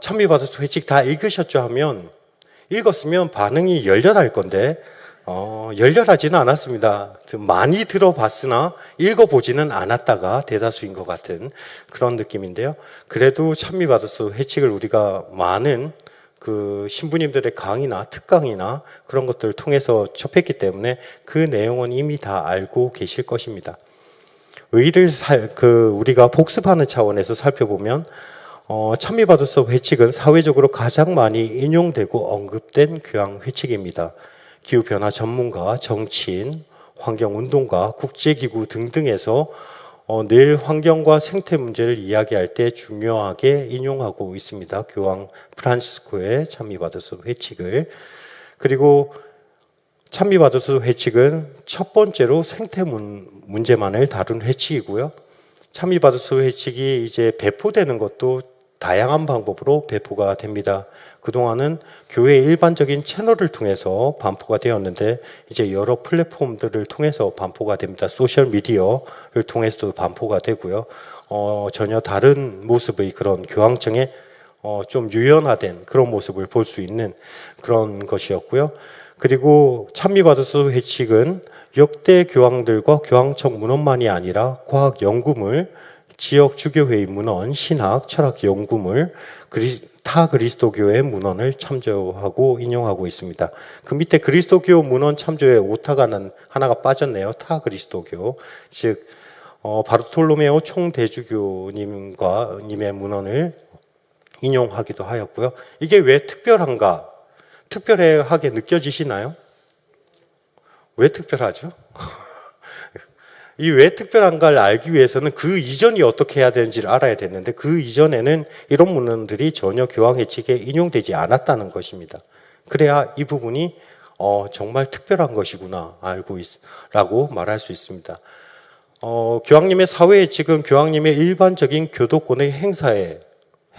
Speaker 1: 찬미받으소서 회칙 다 읽으셨죠? 하면 읽었으면 반응이 열렬할 건데 열렬하지는 않았습니다. 많이 들어봤으나 읽어보지는 않았다가 대다수인 것 같은 그런 느낌인데요. 그래도 찬미받으소서 회칙을 우리가 많은 그 신부님들의 강의나 특강이나 그런 것들을 통해서 접했기 때문에 그 내용은 이미 다 알고 계실 것입니다. 의의를 우리가 복습하는 차원에서 살펴보면 찬미받으소서 회칙은 사회적으로 가장 많이 인용되고 언급된 교황 회칙입니다. 기후변화 전문가, 정치인, 환경운동가, 국제기구 등등에서 늘 환경과 생태 문제를 이야기할 때 중요하게 인용하고 있습니다. 교황 프란치스코의 찬미받으소서 회칙을. 그리고 찬미받으소서 회칙은 첫 번째로 생태 문제만을 다룬 회칙이고요. 찬미받으소서 회칙이 이제 배포되는 것도 다양한 방법으로 배포가 됩니다. 그동안은 교회의 일반적인 채널을 통해서 반포가 되었는데 이제 여러 플랫폼들을 통해서 반포가 됩니다. 소셜미디어를 통해서도 반포가 되고요. 전혀 다른 모습의 그런 교황청의 좀 유연화된 그런 모습을 볼 수 있는 그런 것이었고요. 그리고 찬미받으소서 회칙은 역대 교황들과 교황청 문헌만이 아니라 과학 연구물, 지역 주교회의 문헌, 신학, 철학 연구물, 타 그리스도교의 문헌을 참조하고 인용하고 있습니다. 그 밑에 그리스도교 문헌 참조에 오타가 하나가 빠졌네요. 타 그리스도교, 즉 바르톨로메오 총대주교님의 문헌을 인용하기도 하였고요. 이게 왜 특별한가? 특별하게 느껴지시나요? 왜 특별하죠? 이 왜 특별한가를 알기 위해서는 그 이전이 어떻게 해야 되는지를 알아야 됐는데 그 이전에는 이런 문헌들이 전혀 교황 회칙에 인용되지 않았다는 것입니다. 그래야 이 부분이 정말 특별한 것이구나 라고 말할 수 있습니다. 교황님의 사회 회칙은 교황님의 일반적인 교도권의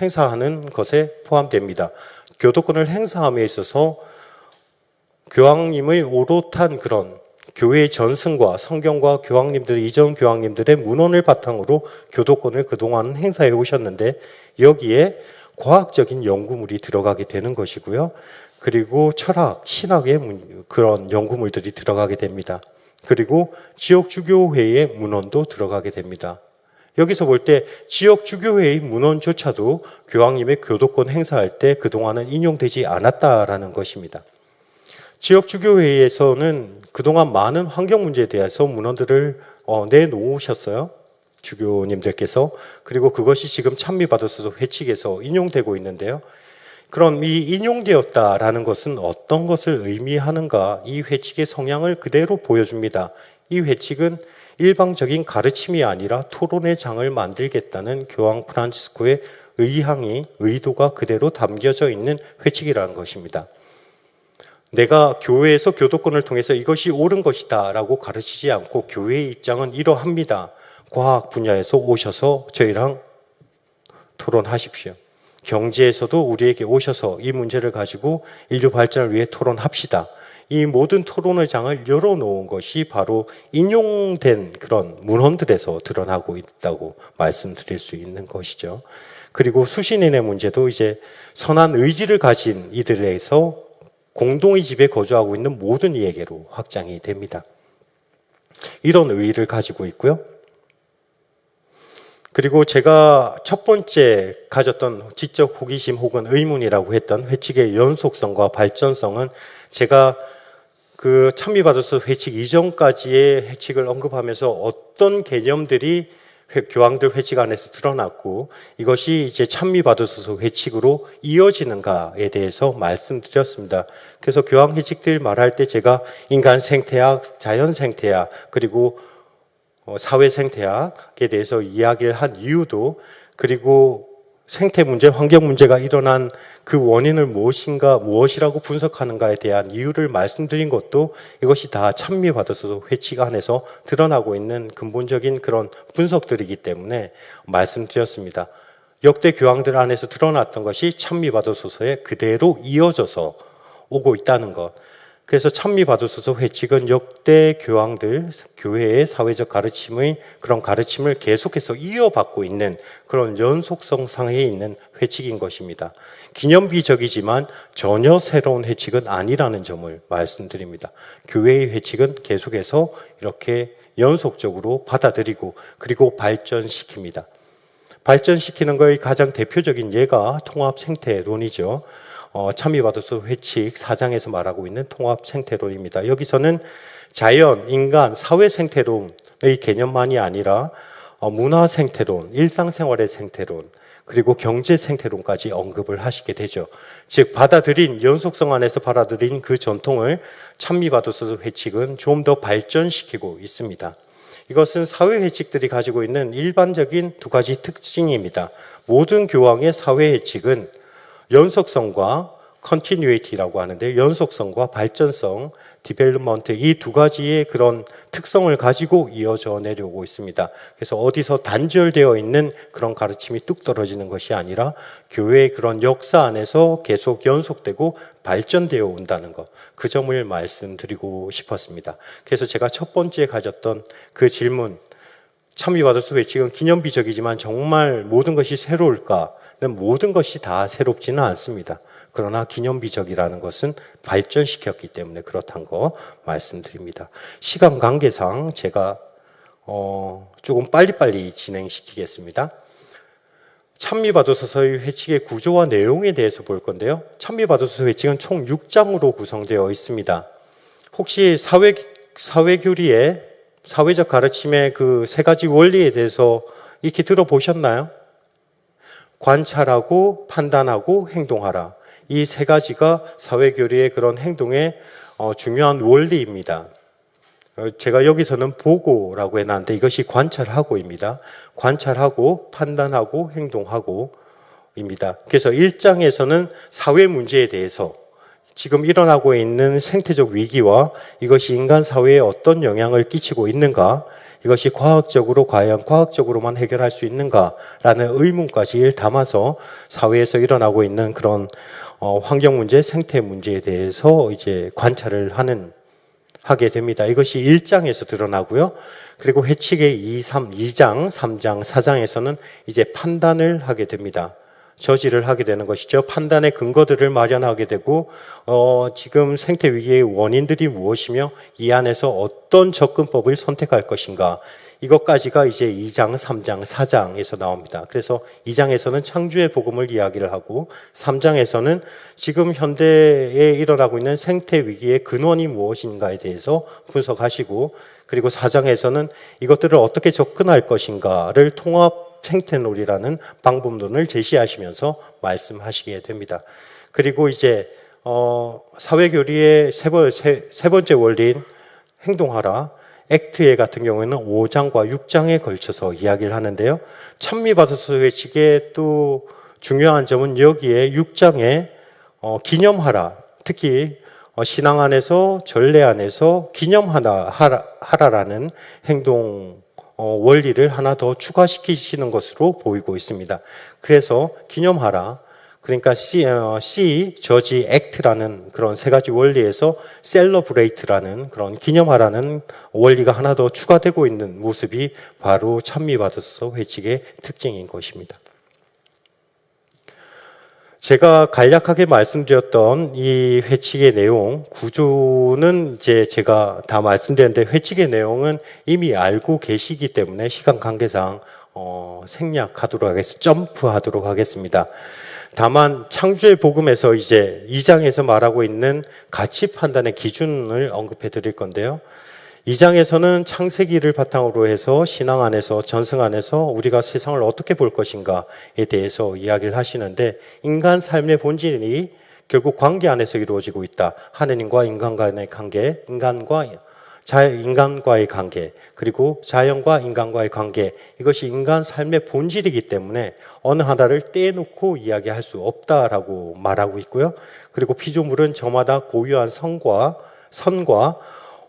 Speaker 1: 행사하는 것에 포함됩니다. 교도권을 행사함에 있어서 교황님의 오롯한 그런 교회의 전승과 성경과 이전 교황님들의 문헌을 바탕으로 교도권을 그동안 행사해 오셨는데 여기에 과학적인 연구물이 들어가게 되는 것이고요. 그리고 철학, 신학의 그런 연구물들이 들어가게 됩니다. 그리고 지역주교회의 문헌도 들어가게 됩니다. 여기서 볼 때 지역주교회의 문헌조차도 교황님의 교도권 행사할 때 그동안은 인용되지 않았다라는 것입니다. 지역주교회에서는 그동안 많은 환경 문제에 대해서 문헌들을 내놓으셨어요. 주교님들께서. 그리고 그것이 지금 찬미받으소서 회칙에서 인용되고 있는데요. 그럼 이 인용되었다라는 것은 어떤 것을 의미하는가? 이 회칙의 성향을 그대로 보여줍니다. 이 회칙은 일방적인 가르침이 아니라 토론의 장을 만들겠다는 교황 프란치스코의 의도가 그대로 담겨져 있는 회칙이라는 것입니다. 내가 교회에서 교도권을 통해서 이것이 옳은 것이다 라고 가르치지 않고 교회의 입장은 이러합니다. 과학 분야에서 오셔서 저희랑 토론하십시오. 경제에서도 우리에게 오셔서 이 문제를 가지고 인류 발전을 위해 토론합시다. 이 모든 토론의 장을 열어놓은 것이 바로 인용된 그런 문헌들에서 드러나고 있다고 말씀드릴 수 있는 것이죠. 그리고 수신인의 문제도 이제 선한 의지를 가진 이들에서 공동의 집에 거주하고 있는 모든 이에게로 확장이 됩니다. 이런 의의를 가지고 있고요. 그리고 제가 첫 번째 가졌던 지적 호기심 혹은 의문이라고 했던 회칙의 연속성과 발전성은 제가 그 찬미받으소서 회칙 이전까지의 회칙을 언급하면서 어떤 개념들이 교황들 회칙 안에서 드러났고 이것이 이제 찬미받으소서 회칙으로 이어지는가에 대해서 말씀드렸습니다. 그래서 교황 회칙들 말할 때 제가 인간 생태학, 자연 생태학 그리고 사회 생태학에 대해서 이야기를 한 이유도 그리고 생태 문제, 환경 문제가 일어난 그 원인을 무엇이라고 분석하는가에 대한 이유를 말씀드린 것도 이것이 다 찬미받으소서 회칙 안에서 드러나고 있는 근본적인 그런 분석들이기 때문에 말씀드렸습니다. 역대 교황들 안에서 드러났던 것이 찬미받으소서에 그대로 이어져서 오고 있다는 것. 그래서 찬미받으소서 회칙은 역대 교황들, 교회의 사회적 가르침의 그런 가르침을 계속해서 이어받고 있는 그런 연속성 상에 있는 회칙인 것입니다. 기념비적이지만 전혀 새로운 회칙은 아니라는 점을 말씀드립니다. 교회의 회칙은 계속해서 이렇게 연속적으로 받아들이고 그리고 발전시킵니다. 발전시키는 것의 가장 대표적인 예가 통합 생태론이죠. 찬미받으소서 회칙 4장에서 말하고 있는 통합 생태론입니다. 여기서는 자연, 인간, 사회 생태론의 개념만이 아니라 문화 생태론, 일상생활의 생태론, 그리고 경제 생태론까지 언급을 하시게 되죠. 즉 받아들인 연속성 안에서 받아들인 그 전통을 찬미받으소서 회칙은 좀 더 발전시키고 있습니다. 이것은 사회 회칙들이 가지고 있는 일반적인 두 가지 특징입니다. 모든 교황의 사회 회칙은 연속성과 continuity라고 하는데 연속성과 발전성, development 이 두 가지의 그런 특성을 가지고 이어져 내려오고 있습니다. 그래서 어디서 단절되어 있는 그런 가르침이 뚝 떨어지는 것이 아니라 교회의 그런 역사 안에서 계속 연속되고 발전되어 온다는 것, 그 점을 말씀드리고 싶었습니다. 그래서 제가 첫 번째 가졌던 그 질문, 찬미받으소서 회칙은 기념비적이지만 정말 모든 것이 새로울까? 모든 것이 다 새롭지는 않습니다. 그러나 기념비적이라는 것은 발전시켰기 때문에 그렇다는 거 말씀드립니다. 시간 관계상 제가 조금 빨리빨리 진행시키겠습니다. 찬미받으소서의 회칙의 구조와 내용에 대해서 볼 건데요. 찬미받으소서 회칙은 총 6장으로 구성되어 있습니다. 혹시 사회교리의 사회적 가르침의 그 세 가지 원리에 대해서 익히 들어보셨나요? 관찰하고 판단하고 행동하라. 이 세 가지가 사회교리의 그런 행동의 중요한 원리입니다. 제가 여기서는 보고라고 해놨는데 이것이 관찰하고입니다. 관찰하고 판단하고 행동하고 입니다. 그래서 1장에서는 사회 문제에 대해서 지금 일어나고 있는 생태적 위기와 이것이 인간 사회에 어떤 영향을 끼치고 있는가, 이것이 과연 과학적으로만 해결할 수 있는가라는 의문까지 담아서 사회에서 일어나고 있는 그런 환경 문제, 생태 문제에 대해서 이제 관찰을 하게 됩니다. 이것이 1장에서 드러나고요. 그리고 회칙의 2장, 3장, 4장에서는 이제 판단을 하게 됩니다. 저지를 하게 되는 것이죠. 판단의 근거들을 마련하게 되고 지금 생태 위기의 원인들이 무엇이며 이 안에서 어떤 접근법을 선택할 것인가, 이것까지가 이제 2장, 3장, 4장에서 나옵니다. 그래서 2장에서는 창조의 복음을 이야기를 하고 3장에서는 지금 현대에 일어나고 있는 생태 위기의 근원이 무엇인가에 대해서 분석하시고, 그리고 4장에서는 이것들을 어떻게 접근할 것인가를 통합 생태놀이라는 방법론을 제시하시면서 말씀하시게 됩니다. 그리고 이제 사회교리의 세 번째 원리인 행동하라, 액트에 같은 경우에는 5장과 6장에 걸쳐서 이야기를 하는데요. 찬미받아서 회칙의 또 중요한 점은 여기에 6장에 기념하라, 특히 신앙 안에서 전례 안에서 기념하라라는 행동 원리를 하나 더 추가시키시는 것으로 보이고 있습니다. 그래서 기념하라, 그러니까 C, 저지, act라는 그런 세 가지 원리에서 celebrate라는 그런 기념하라는 원리가 하나 더 추가되고 있는 모습이 바로 찬미받아서 회칙의 특징인 것입니다. 제가 간략하게 말씀드렸던 이 회칙의 내용, 구조는 이제 제가 다 말씀드렸는데 회칙의 내용은 이미 알고 계시기 때문에 시간 관계상 생략하도록 하겠습니다. 점프하도록 하겠습니다. 다만 창조의 복음에서 이제 2장에서 말하고 있는 가치 판단의 기준을 언급해 드릴 건데요. 2장에서는 창세기를 바탕으로 해서 신앙 안에서, 전승 안에서 우리가 세상을 어떻게 볼 것인가에 대해서 이야기를 하시는데, 인간 삶의 본질이 결국 관계 안에서 이루어지고 있다. 하느님과 인간 간의 관계, 인간과의 관계, 그리고 자연과 인간과의 관계, 이것이 인간 삶의 본질이기 때문에 어느 하나를 떼놓고 이야기할 수 없다라고 말하고 있고요. 그리고 피조물은 저마다 고유한 선과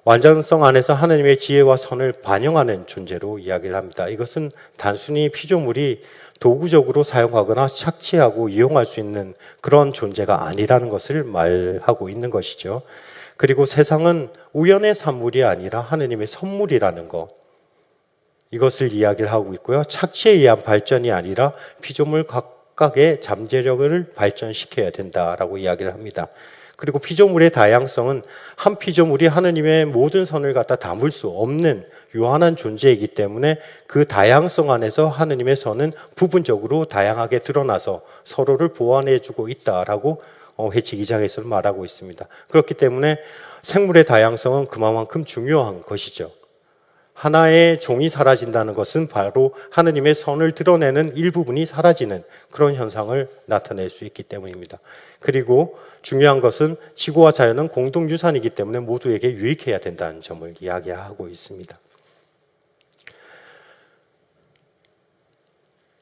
Speaker 1: 완전성 안에서 하나님의 지혜와 선을 반영하는 존재로 이야기를 합니다. 이것은 단순히 피조물이 도구적으로 사용하거나 착취하고 이용할 수 있는 그런 존재가 아니라는 것을 말하고 있는 것이죠. 그리고 세상은 우연의 산물이 아니라 하나님의 선물이라는 것, 이것을 이야기를 하고 있고요. 착취에 의한 발전이 아니라 피조물 각각의 잠재력을 발전시켜야 된다라고 이야기를 합니다. 그리고 피조물의 다양성은 한 피조물이 하느님의 모든 선을 갖다 담을 수 없는 유한한 존재이기 때문에 그 다양성 안에서 하느님의 선은 부분적으로 다양하게 드러나서 서로를 보완해주고 있다라고 회칙 2장에서는 말하고 있습니다. 그렇기 때문에 생물의 다양성은 그만큼 중요한 것이죠. 하나의 종이 사라진다는 것은 바로 하느님의 선을 드러내는 일부분이 사라지는 그런 현상을 나타낼 수 있기 때문입니다. 그리고 중요한 것은 지구와 자연은 공동유산이기 때문에 모두에게 유익해야 된다는 점을 이야기하고 있습니다.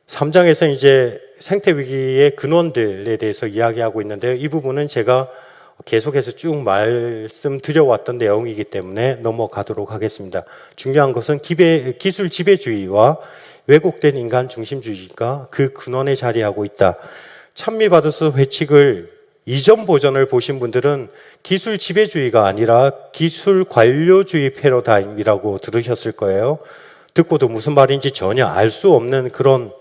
Speaker 1: 3장에서 이제 생태위기의 근원들에 대해서 이야기하고 있는데요. 이 부분은 제가 계속해서 쭉 말씀드려왔던 내용이기 때문에 넘어가도록 하겠습니다. 중요한 것은 기술 지배주의와 왜곡된 인간 중심주의가 그 근원에 자리하고 있다. 찬미받아서 회칙을 이전 버전을 보신 분들은 기술 지배주의가 아니라 기술 관료주의 패러다임이라고 들으셨을 거예요. 듣고도 무슨 말인지 전혀 알 수 없는 그런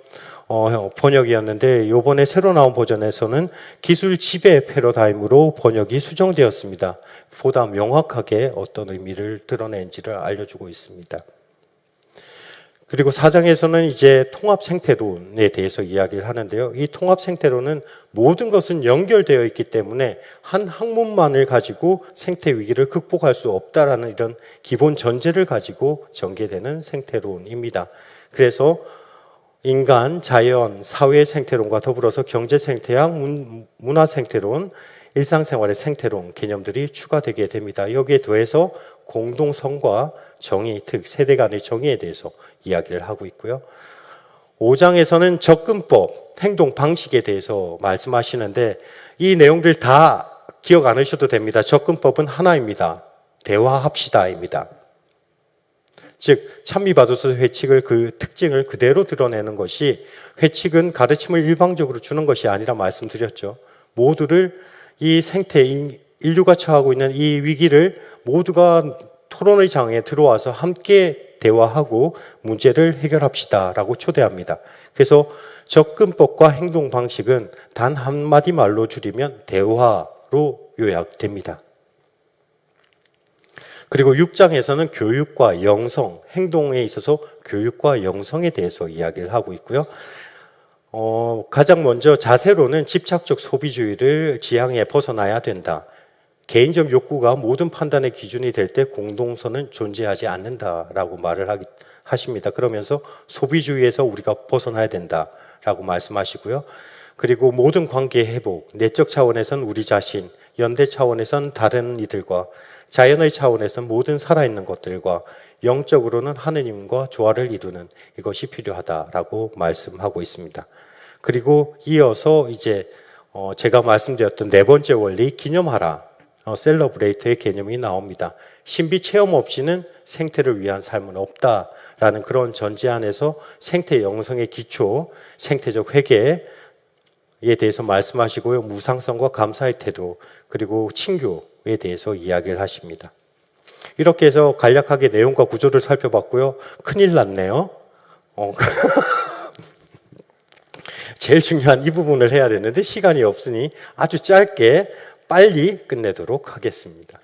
Speaker 1: 번역이었는데, 이번에 새로 나온 버전에서는 기술 지배 패러다임으로 번역이 수정되었습니다. 보다 명확하게 어떤 의미를 드러낸지를 알려주고 있습니다. 그리고 4장에서는 이제 통합 생태론에 대해서 이야기를 하는데요. 이 통합 생태론은 모든 것은 연결되어 있기 때문에 한 학문만을 가지고 생태 위기를 극복할 수 없다라는 이런 기본 전제를 가지고 전개되는 생태론입니다. 그래서 인간, 자연, 사회 생태론과 더불어서 경제 생태학, 문화 생태론, 일상생활의 생태론 개념들이 추가되게 됩니다. 여기에 더해서 공동성과 정의, 즉 세대 간의 정의에 대해서 이야기를 하고 있고요. 5장에서는 접근법, 행동 방식에 대해서 말씀하시는데 이 내용들 다 기억 안 하셔도 됩니다. 접근법은 하나입니다. 대화합시다입니다. 즉 찬미받아서 회칙을 그 특징을 그대로 드러내는 것이, 회칙은 가르침을 일방적으로 주는 것이 아니라 말씀드렸죠. 모두를 이 생태, 인류가 처하고 있는 이 위기를 모두가 토론의 장에 들어와서 함께 대화하고 문제를 해결합시다라고 초대합니다. 그래서 접근법과 행동 방식은 단 한마디 말로 줄이면 대화로 요약됩니다. 그리고 6장에서는 교육과 영성, 행동에 있어서 교육과 영성에 대해서 이야기를 하고 있고요. 가장 먼저 자세로는 집착적 소비주의를 지향에 벗어나야 된다. 개인적 욕구가 모든 판단의 기준이 될 때 공동선은 존재하지 않는다라고 말을 하십니다. 그러면서 소비주의에서 우리가 벗어나야 된다라고 말씀하시고요. 그리고 모든 관계 회복, 내적 차원에선 우리 자신, 연대 차원에선 다른 이들과, 자연의 차원에선 모든 살아있는 것들과, 영적으로는 하느님과 조화를 이루는 이것이 필요하다라고 말씀하고 있습니다. 그리고 이어서 이제 제가 말씀드렸던 네 번째 원리, 기념하라, 셀러브레이트의 개념이 나옵니다. 신비 체험 없이는 생태를 위한 삶은 없다라는 그런 전제 안에서 생태 영성의 기초, 생태적 회개에 대해서 말씀하시고요. 무상성과 감사의 태도, 그리고 친교에 대해서 이야기를 하십니다. 이렇게 해서 간략하게 내용과 구조를 살펴봤고요. 큰일 났네요. 제일 중요한 이 부분을 해야 되는데 시간이 없으니 아주 짧게 빨리 끝내도록 하겠습니다.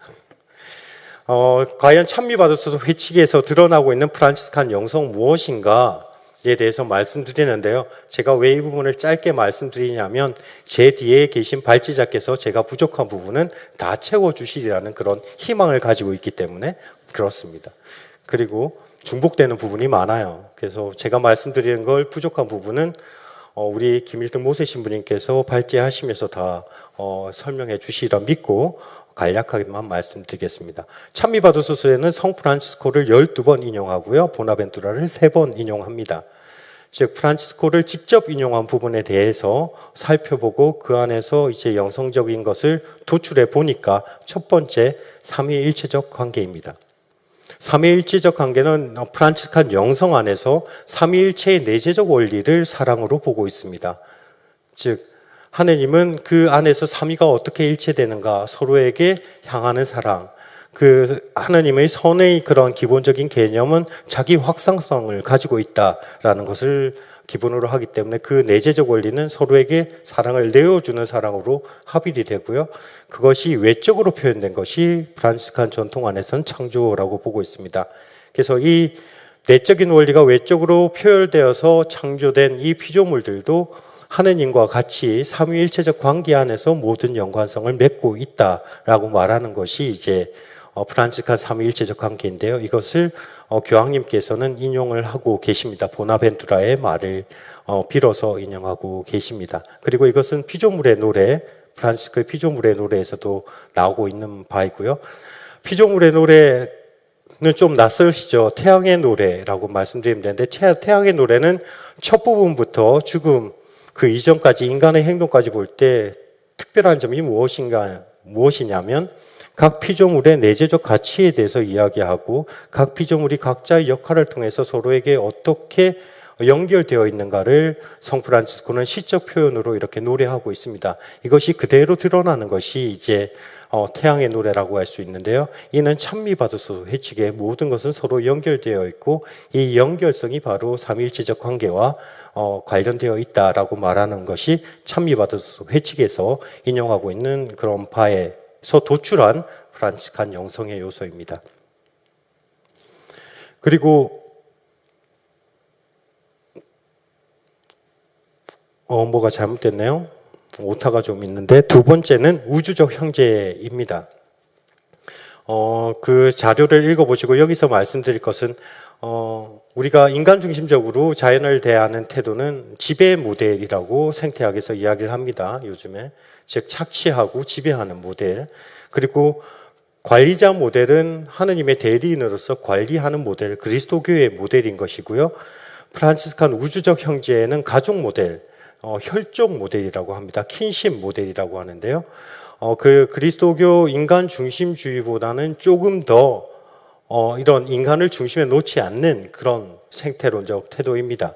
Speaker 1: 과연 찬미받으소서 회칙에서 드러나고 있는 프란치스칸 영성 무엇인가에 대해서 말씀드리는데요. 제가 왜 이 부분을 짧게 말씀드리냐면 제 뒤에 계신 발제자께서 제가 부족한 부분은 다 채워주시리라는 그런 희망을 가지고 있기 때문에 그렇습니다. 그리고 중복되는 부분이 많아요. 그래서 제가 말씀드리는 걸 부족한 부분은 우리 김일등 모세 신부님께서 발제하시면서 다 설명해 주시리라 믿고 간략하게만 말씀드리겠습니다. 찬미받으소서에는 성 프란치스코를 12번 인용하고요. 보나벤투라를 3번 인용합니다. 즉 프란치스코를 직접 인용한 부분에 대해서 살펴보고 그 안에서 이제 영성적인 것을 도출해 보니까 첫 번째 삼위일체적 관계입니다. 삼위일체적 관계는 프란치스칸 영성 안에서 삼위일체의 내재적 원리를 사랑으로 보고 있습니다. 즉 하느님은 그 안에서 삼위가 어떻게 일체되는가, 서로에게 향하는 사랑, 그 하느님의 선의 그런 기본적인 개념은 자기 확상성을 가지고 있다라는 것을 기본으로 하기 때문에 그 내재적 원리는 서로에게 사랑을 내어주는 사랑으로 합일이 되고요. 그것이 외적으로 표현된 것이 프란치스칸 전통 안에서는 창조라고 보고 있습니다. 그래서 이 내적인 원리가 외적으로 표현되어서 창조된 이 피조물들도 하느님과 같이 삼위일체적 관계 안에서 모든 연관성을 맺고 있다라고 말하는 것이 이제 프란치스칸 삼위일체적 관계인데요. 이것을 교황님께서는 인용을 하고 계십니다. 보나벤투라의 말을 빌어서 인용하고 계십니다. 그리고 이것은 피조물의 노래, 프란치스코의 피조물의 노래에서도 나오고 있는 바이고요. 피조물의 노래는 좀 낯설시죠. 태양의 노래라고 말씀드리면 되는데 태양의 노래는 첫 부분부터 죽음 그 이전까지 인간의 행동까지 볼 때 특별한 점이 무엇이냐면 각 피조물의 내재적 가치에 대해서 이야기하고 각 피조물이 각자의 역할을 통해서 서로에게 어떻게 연결되어 있는가를 성 프란치스코는 시적 표현으로 이렇게 노래하고 있습니다. 이것이 그대로 드러나는 것이 이제 태양의 노래라고 할 수 있는데요. 이는 찬미받으소서 회칙의 모든 것은 서로 연결되어 있고 이 연결성이 바로 삼위일체적 관계와 관련되어 있다라고 말하는 것이 찬미받으소서 회칙에서 인용하고 있는 그런 바에서 도출한 프란치스칸 영성의 요소입니다. 그리고 뭐가 잘못됐네요. 오타가 좀 있는데 두 번째는 우주적 형제입니다. 그 자료를 읽어보시고 여기서 말씀드릴 것은 우리가 인간 중심적으로 자연을 대하는 태도는 지배 모델이라고 생태학에서 이야기를 합니다. 요즘에 즉 착취하고 지배하는 모델, 그리고 관리자 모델은 하느님의 대리인으로서 관리하는 모델, 그리스도교의 모델인 것이고요. 프란치스칸 우주적 형제는 가족 모델, 혈족 모델이라고 합니다. 킨십 모델이라고 하는데요. 그 그리스도교 인간 중심주의보다는 조금 더 이런 인간을 중심에 놓지 않는 그런 생태론적 태도입니다.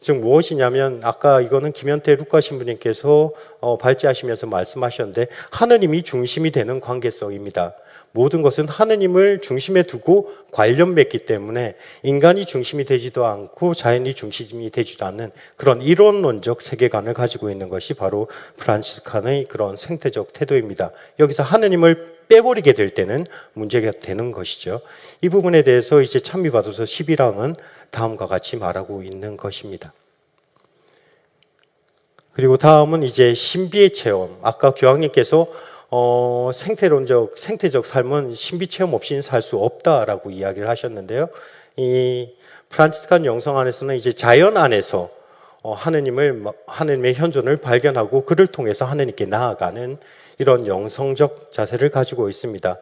Speaker 1: 즉 무엇이냐면 아까 이거는 김현태 루카 신부님께서 발제하시면서 말씀하셨는데 하느님이 중심이 되는 관계성입니다. 모든 것은 하느님을 중심에 두고 관련 맺기 때문에 인간이 중심이 되지도 않고 자연이 중심이 되지도 않는 그런 이론론적 세계관을 가지고 있는 것이 바로 프란치스칸의 그런 생태적 태도입니다. 여기서 하느님을 빼버리게 될 때는 문제가 되는 것이죠. 이 부분에 대해서 이제 찬미받아서 11항은 다음과 같이 말하고 있는 것입니다. 그리고 다음은 이제 신비의 체험. 아까 교황님께서 생태적 삶은 신비 체험 없이는 살 수 없다라고 이야기를 하셨는데요. 이 프란치스칸 영성 안에서는 이제 자연 안에서 하느님의 현존을 발견하고 그를 통해서 하느님께 나아가는 이런 영성적 자세를 가지고 있습니다.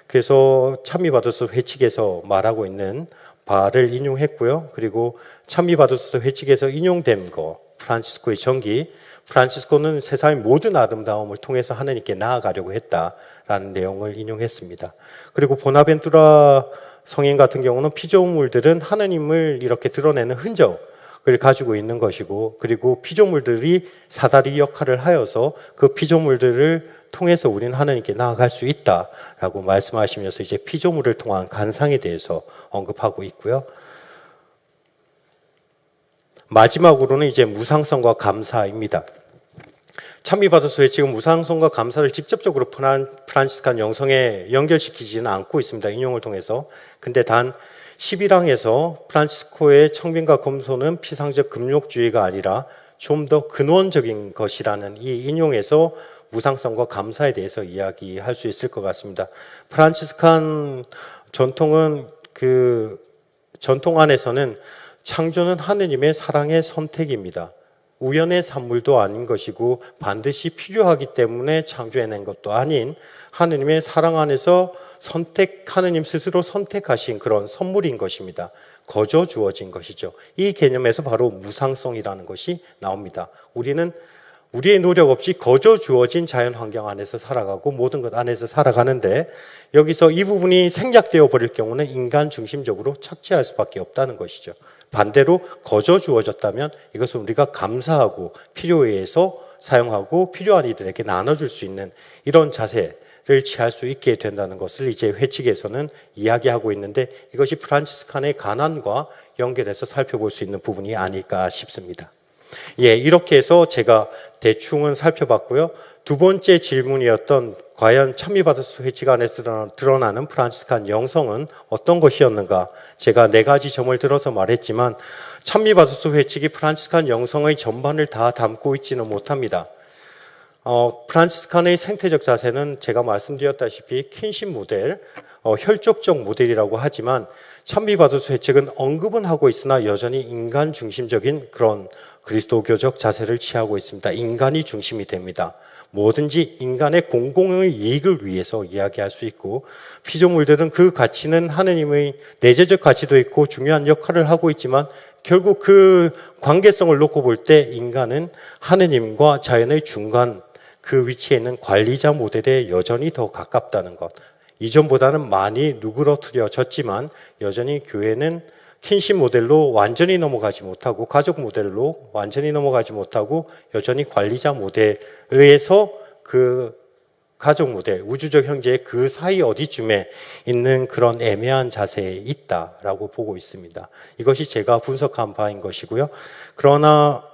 Speaker 1: 그래서 찬미받아서 회칙에서 말하고 있는 바를 인용했고요. 그리고 찬미받아서 회칙에서 인용된 거, 프란치스코의 정기, 프란치스코는 세상의 모든 아름다움을 통해서 하느님께 나아가려고 했다라는 내용을 인용했습니다. 그리고 보나벤투라 성인 같은 경우는 피조물들은 하느님을 이렇게 드러내는 흔적을 가지고 있는 것이고, 그리고 피조물들이 사다리 역할을 하여서 그 피조물들을 통해서 우리는 하느님께 나아갈 수 있다라고 말씀하시면서 이제 피조물을 통한 간상에 대해서 언급하고 있고요. 마지막으로는 이제 무상성과 감사입니다. 찬미받아서의 지금 무상성과 감사를 직접적으로 프란치스칸 영성에 연결시키지는 않고 있습니다. 인용을 통해서. 근데 단 11항에서 프란치스코의 청빈과 검소는 피상적 금욕주의가 아니라 좀 더 근원적인 것이라는 이 인용에서 무상성과 감사에 대해서 이야기할 수 있을 것 같습니다. 프란치스칸 전통은 그 전통 안에서는 창조는 하느님의 사랑의 선택입니다. 우연의 산물도 아닌 것이고 반드시 필요하기 때문에 창조해낸 것도 아닌 하느님의 사랑 안에서 하느님 스스로 선택하신 그런 선물인 것입니다. 거저 주어진 것이죠. 이 개념에서 바로 무상성이라는 것이 나옵니다. 우리는 우리의 노력 없이 거저 주어진 자연 환경 안에서 살아가고 모든 것 안에서 살아가는데, 여기서 이 부분이 생략되어 버릴 경우는 인간 중심적으로 착취할 수밖에 없다는 것이죠. 반대로 거저 주어졌다면 이것은 우리가 감사하고 필요에 의해서 사용하고 필요한 이들에게 나눠줄 수 있는 이런 자세를 취할 수 있게 된다는 것을 이제 회칙에서는 이야기하고 있는데, 이것이 프란치스칸의 가난과 연결해서 살펴볼 수 있는 부분이 아닐까 싶습니다. 이렇게 해서 제가 대충은 살펴봤고요. 두 번째 질문이었던 과연 찬미받아서 회칙 안에서 드러나는 프란치스칸 영성은 어떤 것이었는가? 제가 4가지 점을 들어서 말했지만 찬미받아서 회칙이 프란치스칸 영성의 전반을 다 담고 있지는 못합니다. 프란치스칸의 생태적 자세는 제가 말씀드렸다시피 킨십 모델, 혈족적 모델이라고 하지만 찬미받아서 회칙은 언급은 하고 있으나 여전히 인간 중심적인 그런 그리스도교적 자세를 취하고 있습니다. 인간이 중심이 됩니다. 뭐든지 인간의 공공의 이익을 위해서 이야기할 수 있고, 피조물들은 그 가치는 하느님의 내재적 가치도 있고 중요한 역할을 하고 있지만 결국 그 관계성을 놓고 볼 때 인간은 하느님과 자연의 중간 그 위치에 있는 관리자 모델에 여전히 더 가깝다는 것. 이전보다는 많이 누그러뜨려졌지만 여전히 교회는 킨십 모델로 완전히 넘어가지 못하고 가족 모델로 완전히 넘어가지 못하고 여전히 관리자 모델에서 그 가족 모델, 우주적 형제의 그 사이 어디쯤에 있는 그런 애매한 자세에 있다라고 보고 있습니다. 이것이 제가 분석한 바인 것이고요. 그러나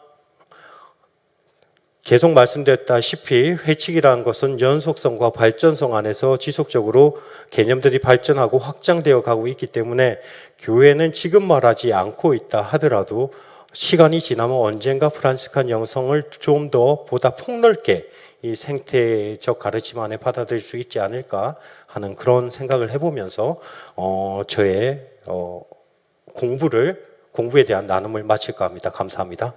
Speaker 1: 계속 말씀드렸다시피 회칙이라는 것은 연속성과 발전성 안에서 지속적으로 개념들이 발전하고 확장되어 가고 있기 때문에 교회는 지금 말하지 않고 있다 하더라도 시간이 지나면 언젠가 프란치스칸 영성을 좀 더 보다 폭넓게 이 생태적 가르침 안에 받아들일 수 있지 않을까 하는 그런 생각을 해보면서 저의 공부에 대한 나눔을 마칠까 합니다. 감사합니다.